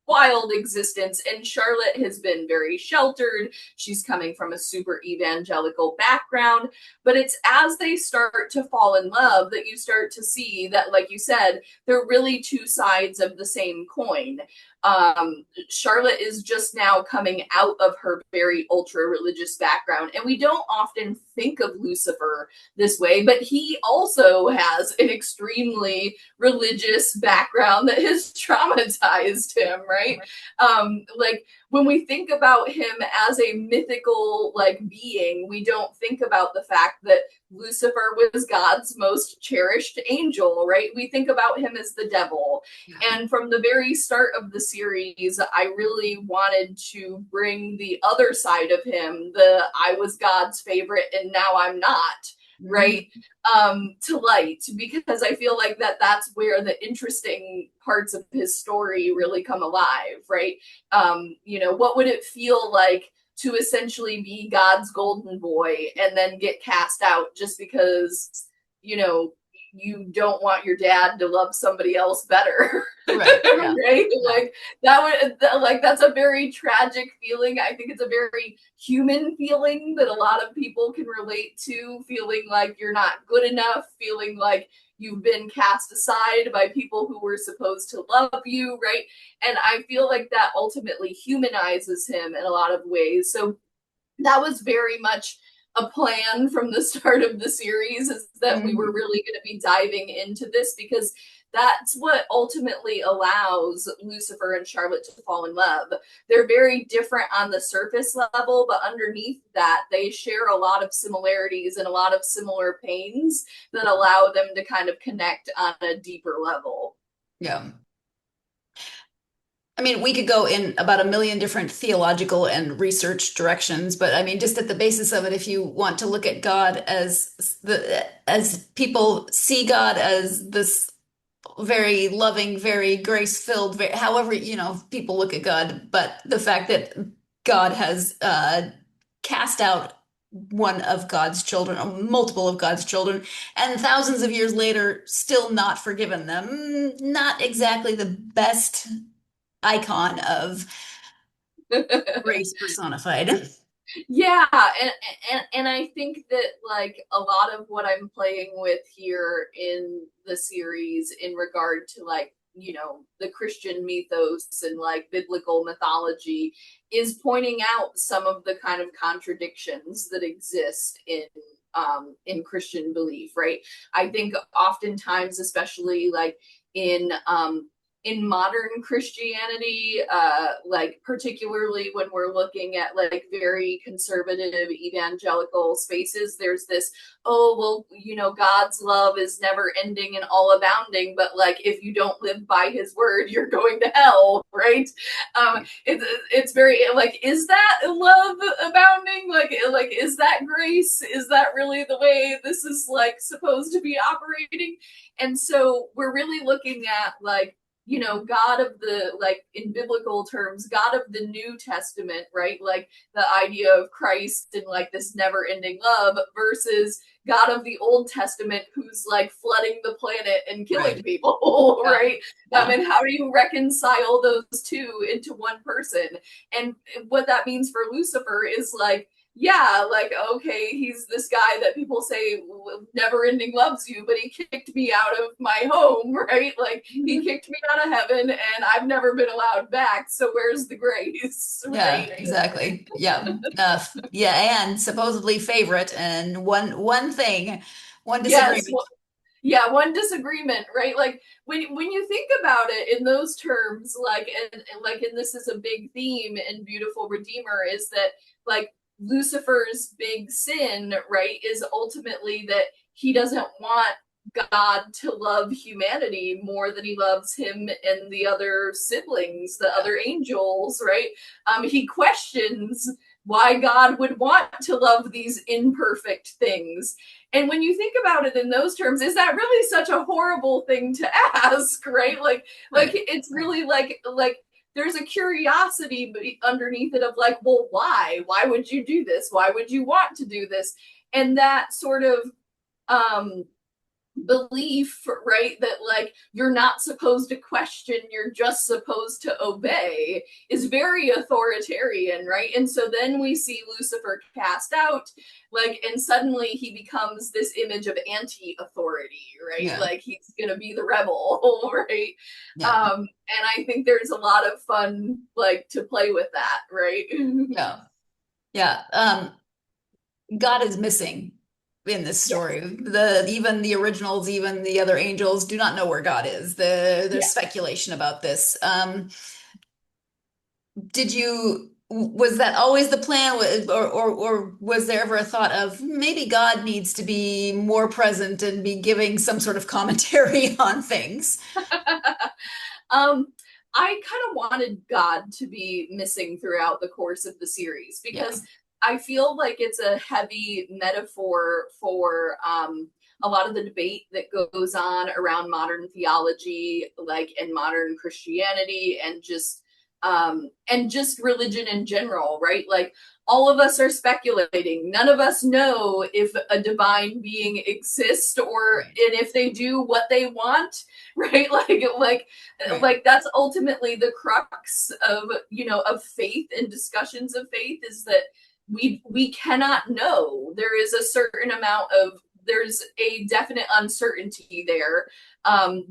wild existence, and Charlotte has been very sheltered. She's coming from a super evangelical background, but it's as they start to fall in love that you start to see that, like you said, they're really two sides of the same coin. Charlotte is just now coming out of her very ultra religious background, and we don't often think of Lucifer this way, but he also has an extremely religious background that has traumatized him, right? Like when we think about him as a mythical like being, we don't think about the fact that Lucifer was God's most cherished angel, right? We think about him as the devil. And from the very start of the series, I really wanted to bring the other side of him, the I was God's favorite and now I'm not, right? To light, because I feel like that's where the interesting parts of his story really come alive, right? What would it feel like to essentially be God's golden boy and then get cast out just because, you don't want your dad to love somebody else better. Right. Yeah. Right? Like that's a very tragic feeling. I think it's a very human feeling that a lot of people can relate to, feeling like you're not good enough, feeling like you've been cast aside by people who were supposed to love you, right? And I feel like that ultimately humanizes him in a lot of ways. So that was very much a plan from the start of the series, is that we were really going to be diving into this, because that's what ultimately allows Lucifer and Charlotte to fall in love. They're very different on the surface level, but underneath that, they share a lot of similarities and a lot of similar pains that allow them to kind of connect on a deeper level. Yeah. I mean, we could go in about a million different theological and research directions, but I mean, just at the basis of it, if you want to look at God as people see God as this very loving, very grace-filled, however, people look at God, but the fact that God has cast out one of God's children, or multiple of God's children, and thousands of years later, still not forgiven them, not exactly the best icon of grace personified. Yeah, and I think that like a lot of what I'm playing with here in the series in regard to like, the Christian mythos and like biblical mythology is pointing out some of the kind of contradictions that exist in Christian belief, right? I think oftentimes, especially like in modern Christianity, like particularly when we're looking at like very conservative evangelical spaces, there's this, God's love is never ending and all abounding, but like if you don't live by his word, you're going to hell, right? It's very like, is that love abounding? Like is that grace? Is that really the way this is like supposed to be operating? And so we're really looking at like, God of the, like in biblical terms, God of the New Testament, right? Like the idea of Christ and like this never ending love versus God of the Old Testament, who's like flooding the planet and killing people, right? Yeah. And how do you reconcile those two into one person? And what that means for Lucifer is like, yeah, like, okay, he's this guy that people say never ending loves you, but he kicked me out of my home, right? Like he kicked me out of heaven and I've never been allowed back. So where's the grace? Right? Yeah, exactly. Yeah. Yeah. And supposedly favorite. And one thing One Yes. disagreement. Yeah, one disagreement, right? Like when you think about it in those terms, like and this is a big theme in Beautiful Redeemer, is that like Lucifer's big sin, right, is ultimately that he doesn't want God to love humanity more than he loves him and the other siblings, the other angels, right? He questions why God would want to love these imperfect things. And when you think about it in those terms, is that really such a horrible thing to ask, right? Like it's really like there's a curiosity underneath it of like, well, why? Why would you do this? Why would you want to do this? And that sort of belief, right, that like you're not supposed to question, you're just supposed to obey, is very authoritarian, right? And so then we see Lucifer cast out, like, and suddenly he becomes this image of anti-authority, right? Yeah. Like he's gonna be the rebel, right? Yeah. And I think there's a lot of fun like to play with that, right? Yeah. Yeah. God is missing in this story. Even the originals, even the other angels do not know where God is. There's speculation about this. Was that always the plan, or was there ever a thought of maybe God needs to be more present and be giving some sort of commentary on things? I kind of wanted God to be missing throughout the course of the series because I feel like it's a heavy metaphor for a lot of the debate that goes on around modern theology, like in modern Christianity, and just religion in general, right? Like all of us are speculating. None of us know if a divine being exists, or and if they do what they want, right? Like that's ultimately the crux of of faith and discussions of faith, is that we cannot know. There's a definite uncertainty there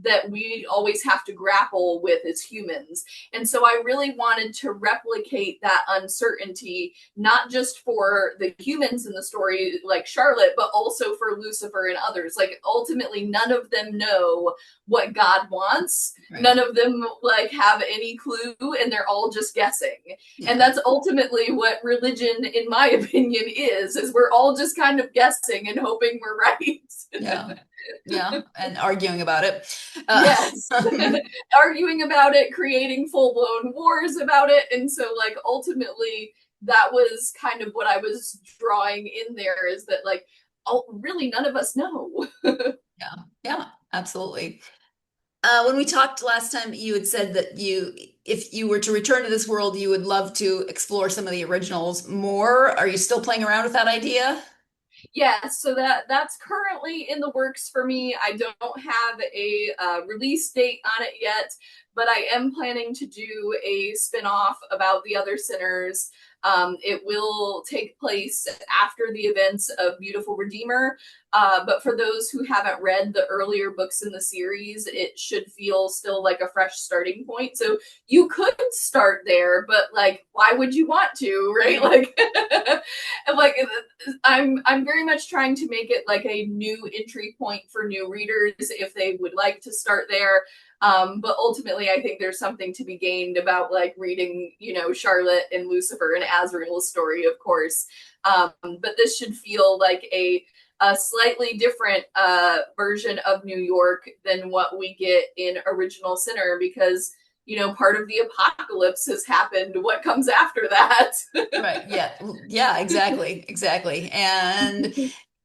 that we always have to grapple with as humans. And so I really wanted to replicate that uncertainty, not just for the humans in the story, like Charlotte, but also for Lucifer and others. Like ultimately, none of them know what God wants. Right. None of them like have any clue, and they're all just guessing. Yeah. And that's ultimately what religion, in my opinion, is we're all just kind of guessing and hoping we're right. Yeah, and arguing about it. Yes, arguing about it, creating full-blown wars about it. And so like ultimately that was kind of what I was drawing in there, is that like, oh, really none of us know. Yeah, absolutely. When we talked last time, you had said that if you were to return to this world, you would love to explore some of the originals more. Are you still playing around with that idea? Yeah, so that's currently in the works for me. I don't have a release date on it yet, but I am planning to do a spin-off about the other sinners. It will take place after the events of Beautiful Redeemer, but for those who haven't read the earlier books in the series, it should feel still like a fresh starting point. So you could start there, but like, why would you want to, right? Like, like I'm very much trying to make it like a new entry point for new readers if they would like to start there. But ultimately, I think there's something to be gained about like reading, Charlotte and Lucifer and Azrael's story, of course. But this should feel like a slightly different version of New York than what we get in Original Sinner, because part of the apocalypse has happened. What comes after that? Right. Yeah, exactly. And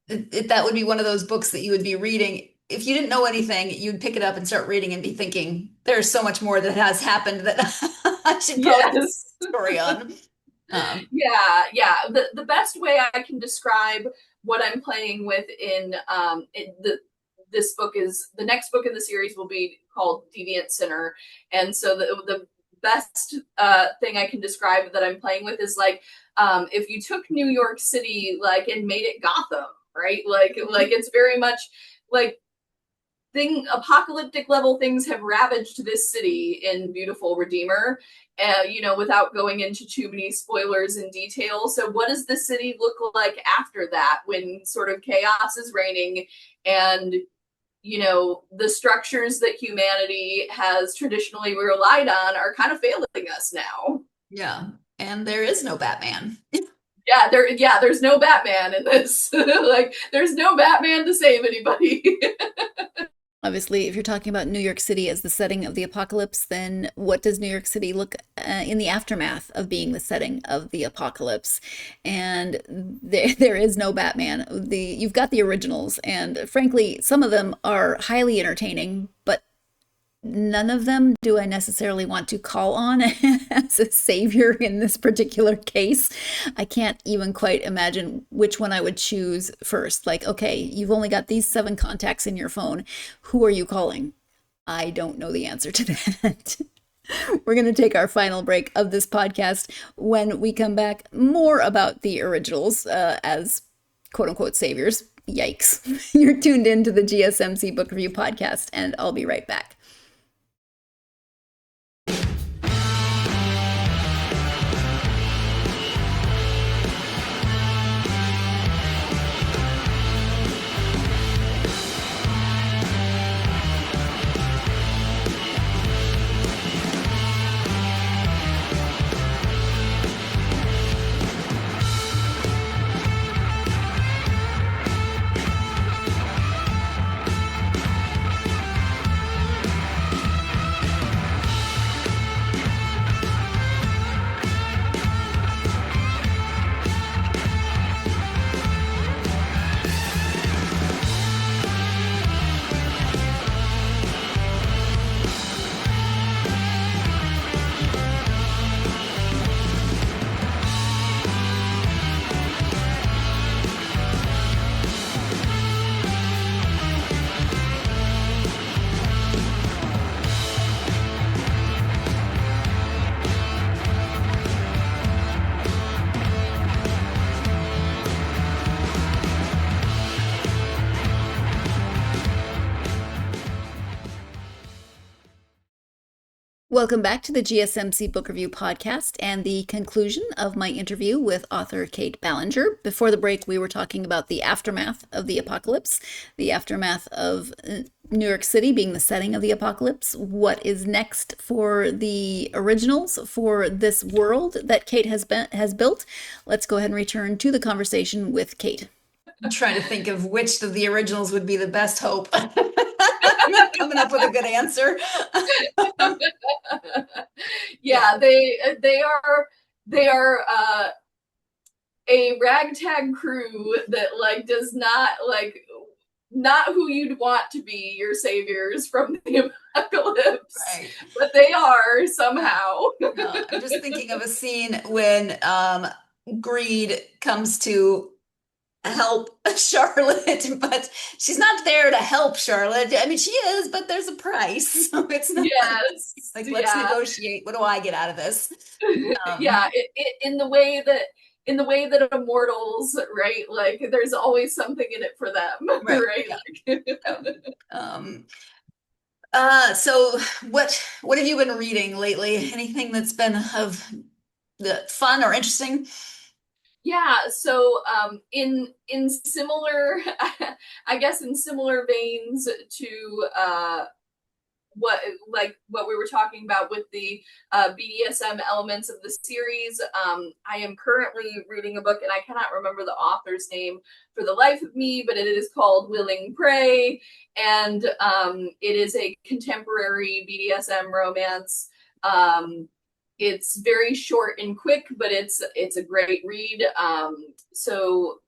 that would be one of those books that you would be reading. If you didn't know anything, you'd pick it up and start reading and be thinking, there's so much more that has happened that I should probably put a story on. Yeah. The best way I can describe what I'm playing with in this book is, the next book in the series will be called Deviant Sinner. And so the best thing I can describe that I'm playing with is like, if you took New York City like and made it Gotham, right? Like it's very much like apocalyptic level things have ravaged this city in Beautiful Redeemer, without going into too many spoilers and detail. So what does the city look like after that, when sort of chaos is reigning and the structures that humanity has traditionally relied on are kind of failing us now? Yeah. And there is no Batman. There's no Batman in this. Like, there's no Batman to save anybody. Obviously, if you're talking about New York City as the setting of the apocalypse, then what does New York City look in the aftermath of being the setting of the apocalypse? And there is no Batman. You've got the originals, and frankly, some of them are highly entertaining, but none of them do I necessarily want to call on as a savior in this particular case. I can't even quite imagine which one I would choose first. Like, okay, you've only got these 7 contacts in your phone. Who are you calling? I don't know the answer to that. We're going to take our final break of this podcast. When we come back, more about the originals as quote unquote saviors. Yikes. You're tuned in to the GSMC Book Review Podcast, and I'll be right back. Welcome back to the GSMC Book Review Podcast and the conclusion of my interview with author Kait Ballenger. Before the break, we were talking about the aftermath of the apocalypse, the aftermath of New York City being the setting of the apocalypse. What is next for the originals, for this world that Kait has built? Let's go ahead and return to the conversation with Kait. I'm trying to think of which of the originals would be the best hope. I'm not coming up with a good answer. They are a ragtag crew that does not who you'd want to be your saviors from the apocalypse, right? But they are somehow. I'm just thinking of a scene when Greed comes to help Charlotte, but she's not there to help Charlotte. I mean, she is, but there's a price. So it's not let's negotiate. What do I get out of this? In the way that immortals, right? Like, there's always something in it for them, right? So what have you been reading lately? Anything that's been of the fun or interesting? Yeah, so in similar, I guess in similar veins to what we were talking about with the BDSM elements of the series, I am currently reading a book, and I cannot remember the author's name for the life of me, but it is called Willing Prey, and it is a contemporary BDSM romance. It's very short and quick, but it's a great read. The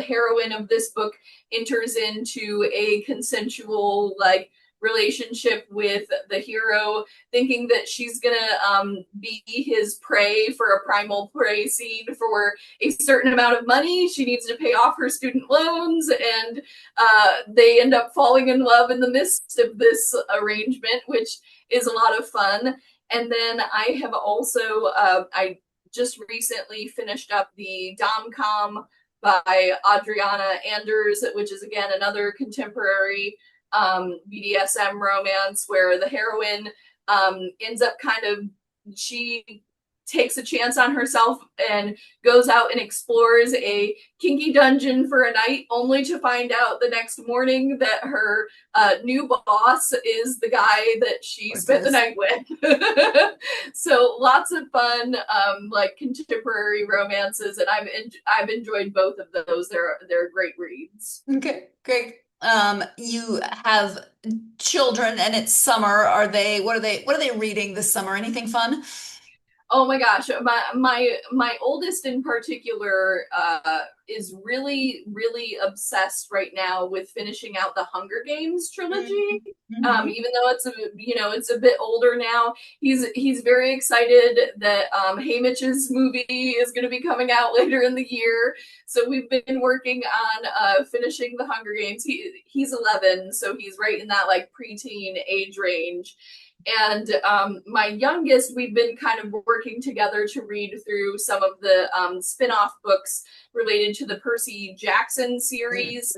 heroine of this book enters into a consensual relationship with the hero, thinking that she's gonna be his prey for a primal prey scene for a certain amount of money. She needs to pay off her student loans, and they end up falling in love in the midst of this arrangement, which is a lot of fun. And then I have also, I just recently finished up the Dom-Com by Adriana Anders, which is again another contemporary BDSM romance where the heroine ends up she takes a chance on herself and goes out and explores a kinky dungeon for a night, only to find out the next morning that her new boss is the guy that she spent the night with. So lots of fun, like contemporary romances, and I've enjoyed both of those. They're great reads. Okay, great. You have children and it's summer. What are they reading this summer? Anything fun? Oh my gosh, my oldest in particular is really obsessed right now with finishing out the Hunger Games trilogy. Mm-hmm. Even though it's a bit older now, he's very excited that Haymitch's movie is going to be coming out later in the year. So we've been working on finishing the Hunger Games. He's 11, so he's right in that like preteen age range. And my youngest, we've been kind of working together to read through some of the spin-off books related to the Percy Jackson series.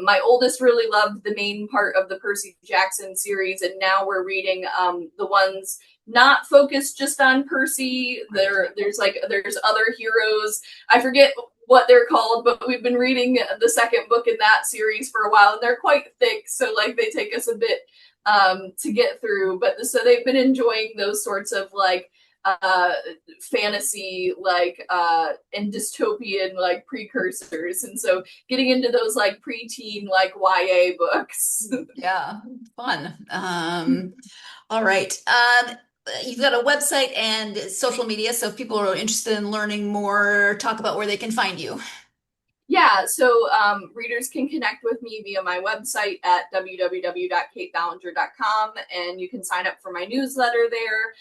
My oldest really loved the main part of the Percy Jackson series, and now we're reading the ones not focused just on Percy. There's other heroes. I forget what they're called, but we've been reading the second book in that series for a while, and they're quite thick, so like they take us a bit to get through, but so they've been enjoying those sorts of like fantasy and dystopian like precursors, and so getting into those like preteen like YA books. Yeah, fun. All right. You've got a website and social media, so if people are interested in learning more, talk about where they can find you. Yeah, so readers can connect with me via my website at www.kaitballenger.com, and you can sign up for my newsletter there,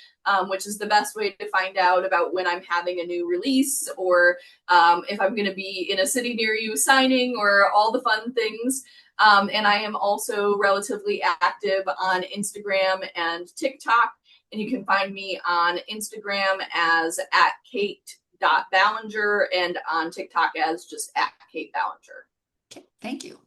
which is the best way to find out about when I'm having a new release, or if I'm going to be in a city near you signing, or all the fun things. And I am also relatively active on Instagram and TikTok, and you can find me on Instagram as @Kait.Ballenger and on TikTok as just @Kait Ballenger. Okay, thank you.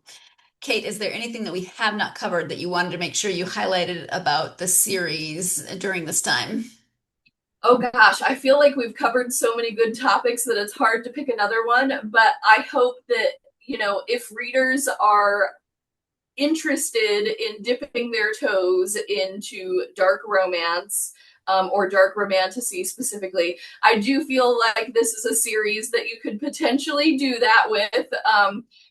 Kait, is there anything that we have not covered that you wanted to make sure you highlighted about the series during this time? Oh gosh, I feel like we've covered so many good topics that it's hard to pick another one, but I hope that, if readers are interested in dipping their toes into dark romance, or dark romantasy specifically, I do feel like this is a series that you could potentially do that with,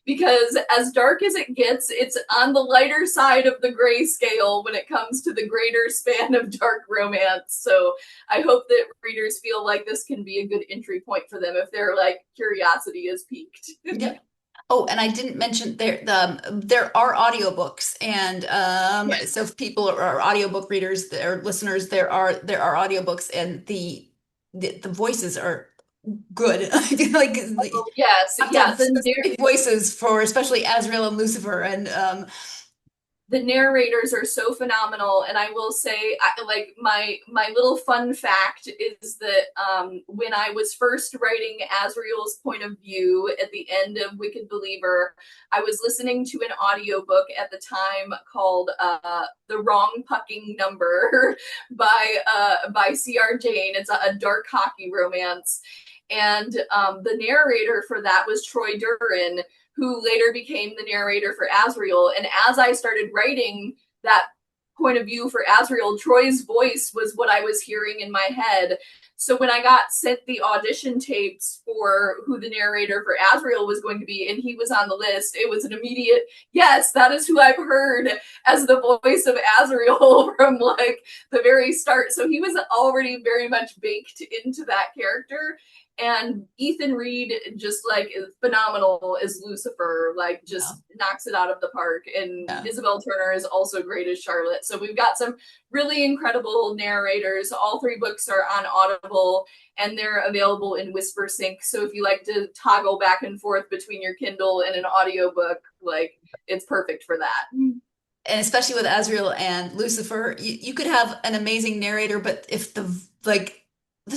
because as dark as it gets, it's on the lighter side of the gray scale when it comes to the greater span of dark romance. So I hope that readers feel like this can be a good entry point for them if their like curiosity is piqued. Yeah. Oh, and I didn't mention there are audiobooks, and Yes. so if people are audiobook readers or listeners, there are audiobooks, and the voices are good. Like Yes, yeah, specific voices for especially Azrael and Lucifer, and the narrators are so phenomenal. And I will say, my little fun fact is that when I was first writing Azrael's point of view at the end of Wicked Believer, I was listening to an audiobook at the time called The Wrong Pucking Number by C.R. Jane. It's a dark hockey romance. And the narrator for that was Troy Durin, who later became the narrator for Azrael. And as I started writing that point of view for Azrael, Troy's voice was what I was hearing in my head. So when I got sent the audition tapes for who the narrator for Azrael was going to be, and he was on the list, it was an immediate, yes, that is who I've heard as the voice of Azrael from like the very start. So he was already very much baked into that character. And Ethan Reed just like is phenomenal as Lucifer, like just knocks it out of the park. And Isabel Turner is also great as Charlotte. So we've got some really incredible narrators. All three books are on Audible, and they're available in Whisper Sync. So if you like to toggle back and forth between your Kindle and an audiobook, like it's perfect for that. And especially with Azrael and Lucifer, you could have an amazing narrator, but if the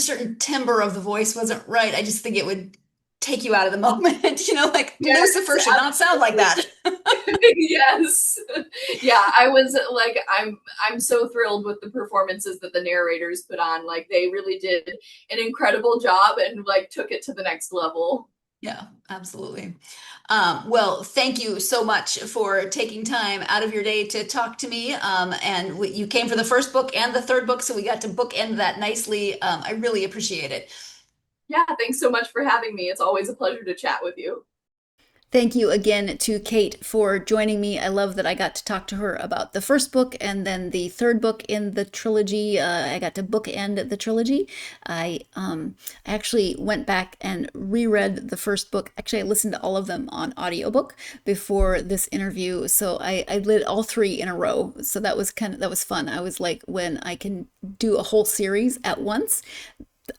certain timbre of the voice wasn't right, I just think it would take you out of the moment. Like Yes, Lucifer should not sound like that. Yes. Yeah, I was like, I'm so thrilled with the performances that the narrators put on. Like, they really did an incredible job and like took it to the next level. Yeah, absolutely. Well, thank you so much for taking time out of your day to talk to me. And you came for the first book and the third book, so we got to bookend that nicely. I really appreciate it. Yeah, thanks so much for having me. It's always a pleasure to chat with you. Thank you again to Kait for joining me. I love that I got to talk to her about the first book and then the third book in the trilogy. I got to bookend the trilogy. I actually went back and reread the first book. Actually, I listened to all of them on audiobook before this interview. So I did all three in a row. So that was fun. I was like, when I can do a whole series at once.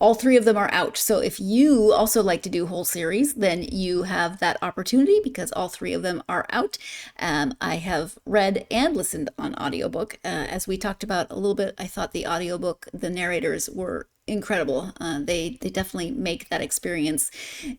All three of them are out. So if you also like to do whole series, then you have that opportunity because all three of them are out. I have read and listened on audiobook. As we talked about a little bit, I thought the audiobook, the narrators were incredible. They definitely make that experience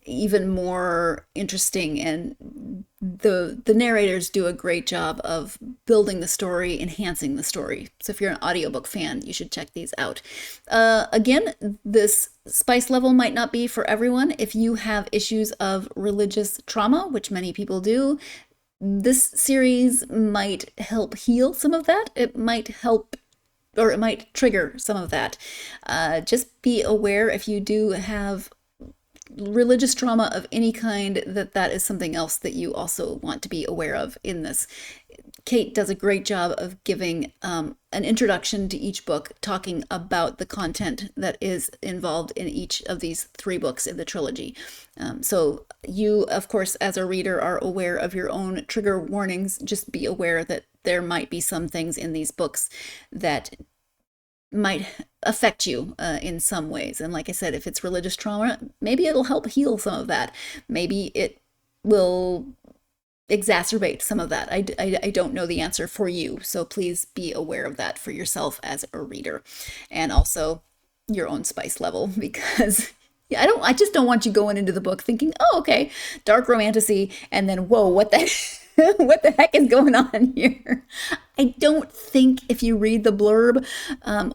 even more interesting, and the narrators do a great job of building the story, enhancing the story. So if you're an audiobook fan, you should check these out. Again, this spice level might not be for everyone. If you have issues of religious trauma, which many people do, this series might help heal some of that. It might help, or it might trigger some of that. Just be aware if you do have religious trauma of any kind, that is something else that you also want to be aware of in this. Kait does a great job of giving an introduction to each book, talking about the content that is involved in each of these three books in the trilogy. So you, of course, as a reader, are aware of your own trigger warnings. Just be aware that there might be some things in these books that might affect you in some ways. And like I said, if it's religious trauma, maybe it'll help heal some of that. Maybe it will exacerbate some of that. I don't know the answer for you. So please be aware of that for yourself as a reader, and also your own spice level, because I just don't want you going into the book thinking, oh, okay, dark romantasy, and then, whoa, what the what the heck is going on here? I don't think if you read the blurb,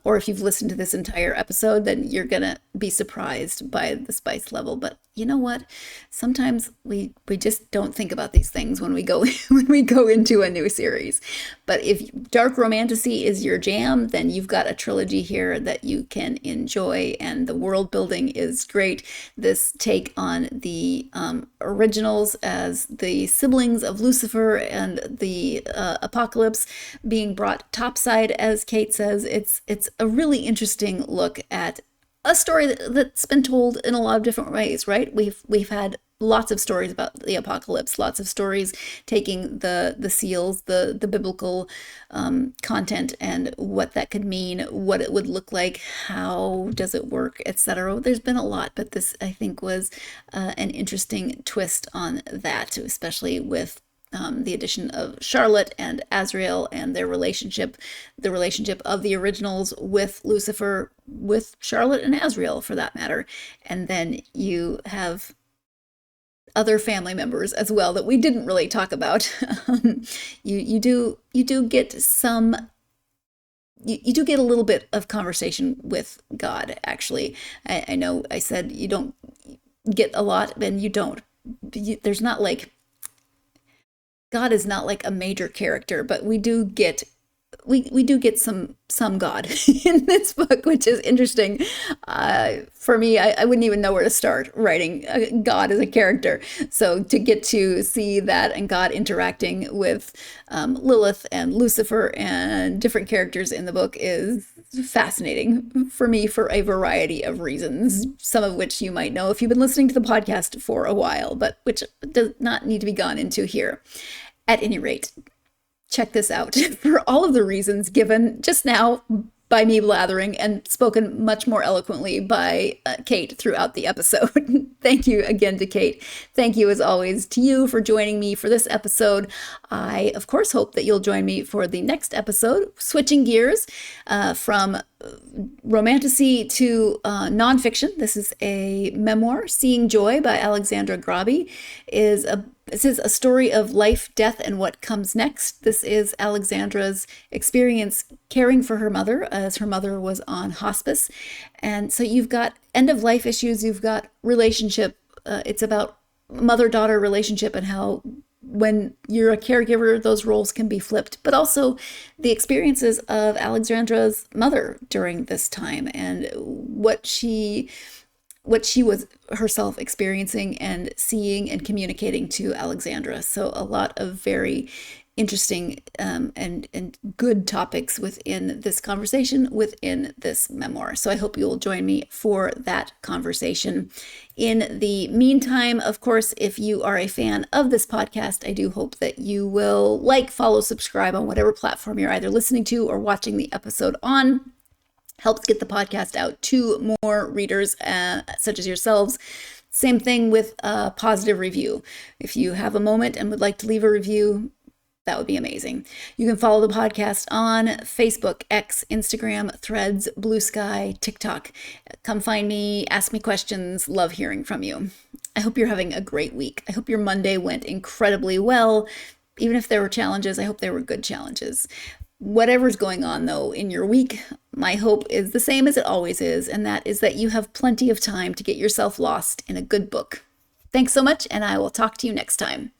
or if you've listened to this entire episode, then you're gonna be surprised by the spice level. But you know what? Sometimes we just don't think about these things when we go into a new series. But if dark romantasy is your jam, then you've got a trilogy here that you can enjoy, and the world building is great. This take on the originals as the siblings of Lucifer and the apocalypse being brought topside, as Kait says, it's a really interesting look at a story that's been told in a lot of different ways, right? We've had lots of stories about the apocalypse, lots of stories taking the seals, the biblical content, and what that could mean, what it would look like, how does it work, etc. There's been a lot, but this, I think, was an interesting twist on that, especially with the addition of Charlotte and Azrael and their relationship, the relationship of the originals with Lucifer, with Charlotte and Azrael for that matter. And then you have other family members as well that we didn't really talk about. You do get some. You do get a little bit of conversation with God, actually. I know I said you don't get a lot, and you don't. There's not like, God is not like a major character, but we do get some God in this book, which is interesting. For me, I wouldn't even know where to start writing God as a character. So to get to see that, and God interacting with Lilith and Lucifer and different characters in the book, is fascinating for me for a variety of reasons, some of which you might know if you've been listening to the podcast for a while, but which does not need to be gone into here. At any rate, check this out for all of the reasons given just now by me blathering and spoken much more eloquently by Kait throughout the episode. Thank you again to Kait. Thank you as always to you for joining me for this episode. I, of course, hope that you'll join me for the next episode, switching gears from romantasy to nonfiction. This is a memoir, Seeing Joy by Alexandra Grabi. This is a story of life, death, and what comes next. This is Alexandra's experience caring for her mother as her mother was on hospice. And so you've got end-of-life issues, you've got relationship. It's about mother-daughter relationship and how when you're a caregiver, those roles can be flipped, but also the experiences of Alexandra's mother during this time and what she was herself experiencing and seeing and communicating to Alexandra. So a lot of very interesting and good topics within this conversation, within this memoir. So I hope you'll join me for that conversation. In the meantime, of course, if you are a fan of this podcast, I do hope that you will like, follow, subscribe on whatever platform you're either listening to or watching the episode on. Helps get the podcast out to more readers such as yourselves. Same thing with a positive review. If you have a moment and would like to leave a review, that would be amazing. You can follow the podcast on Facebook, X, Instagram, Threads, Blue Sky, TikTok. Come find me, ask me questions. Love hearing from you. I hope you're having a great week. I hope your Monday went incredibly well. Even if there were challenges, I hope they were good challenges. Whatever's going on, though, in your week, my hope is the same as it always is, and that is that you have plenty of time to get yourself lost in a good book. Thanks so much, and I will talk to you next time.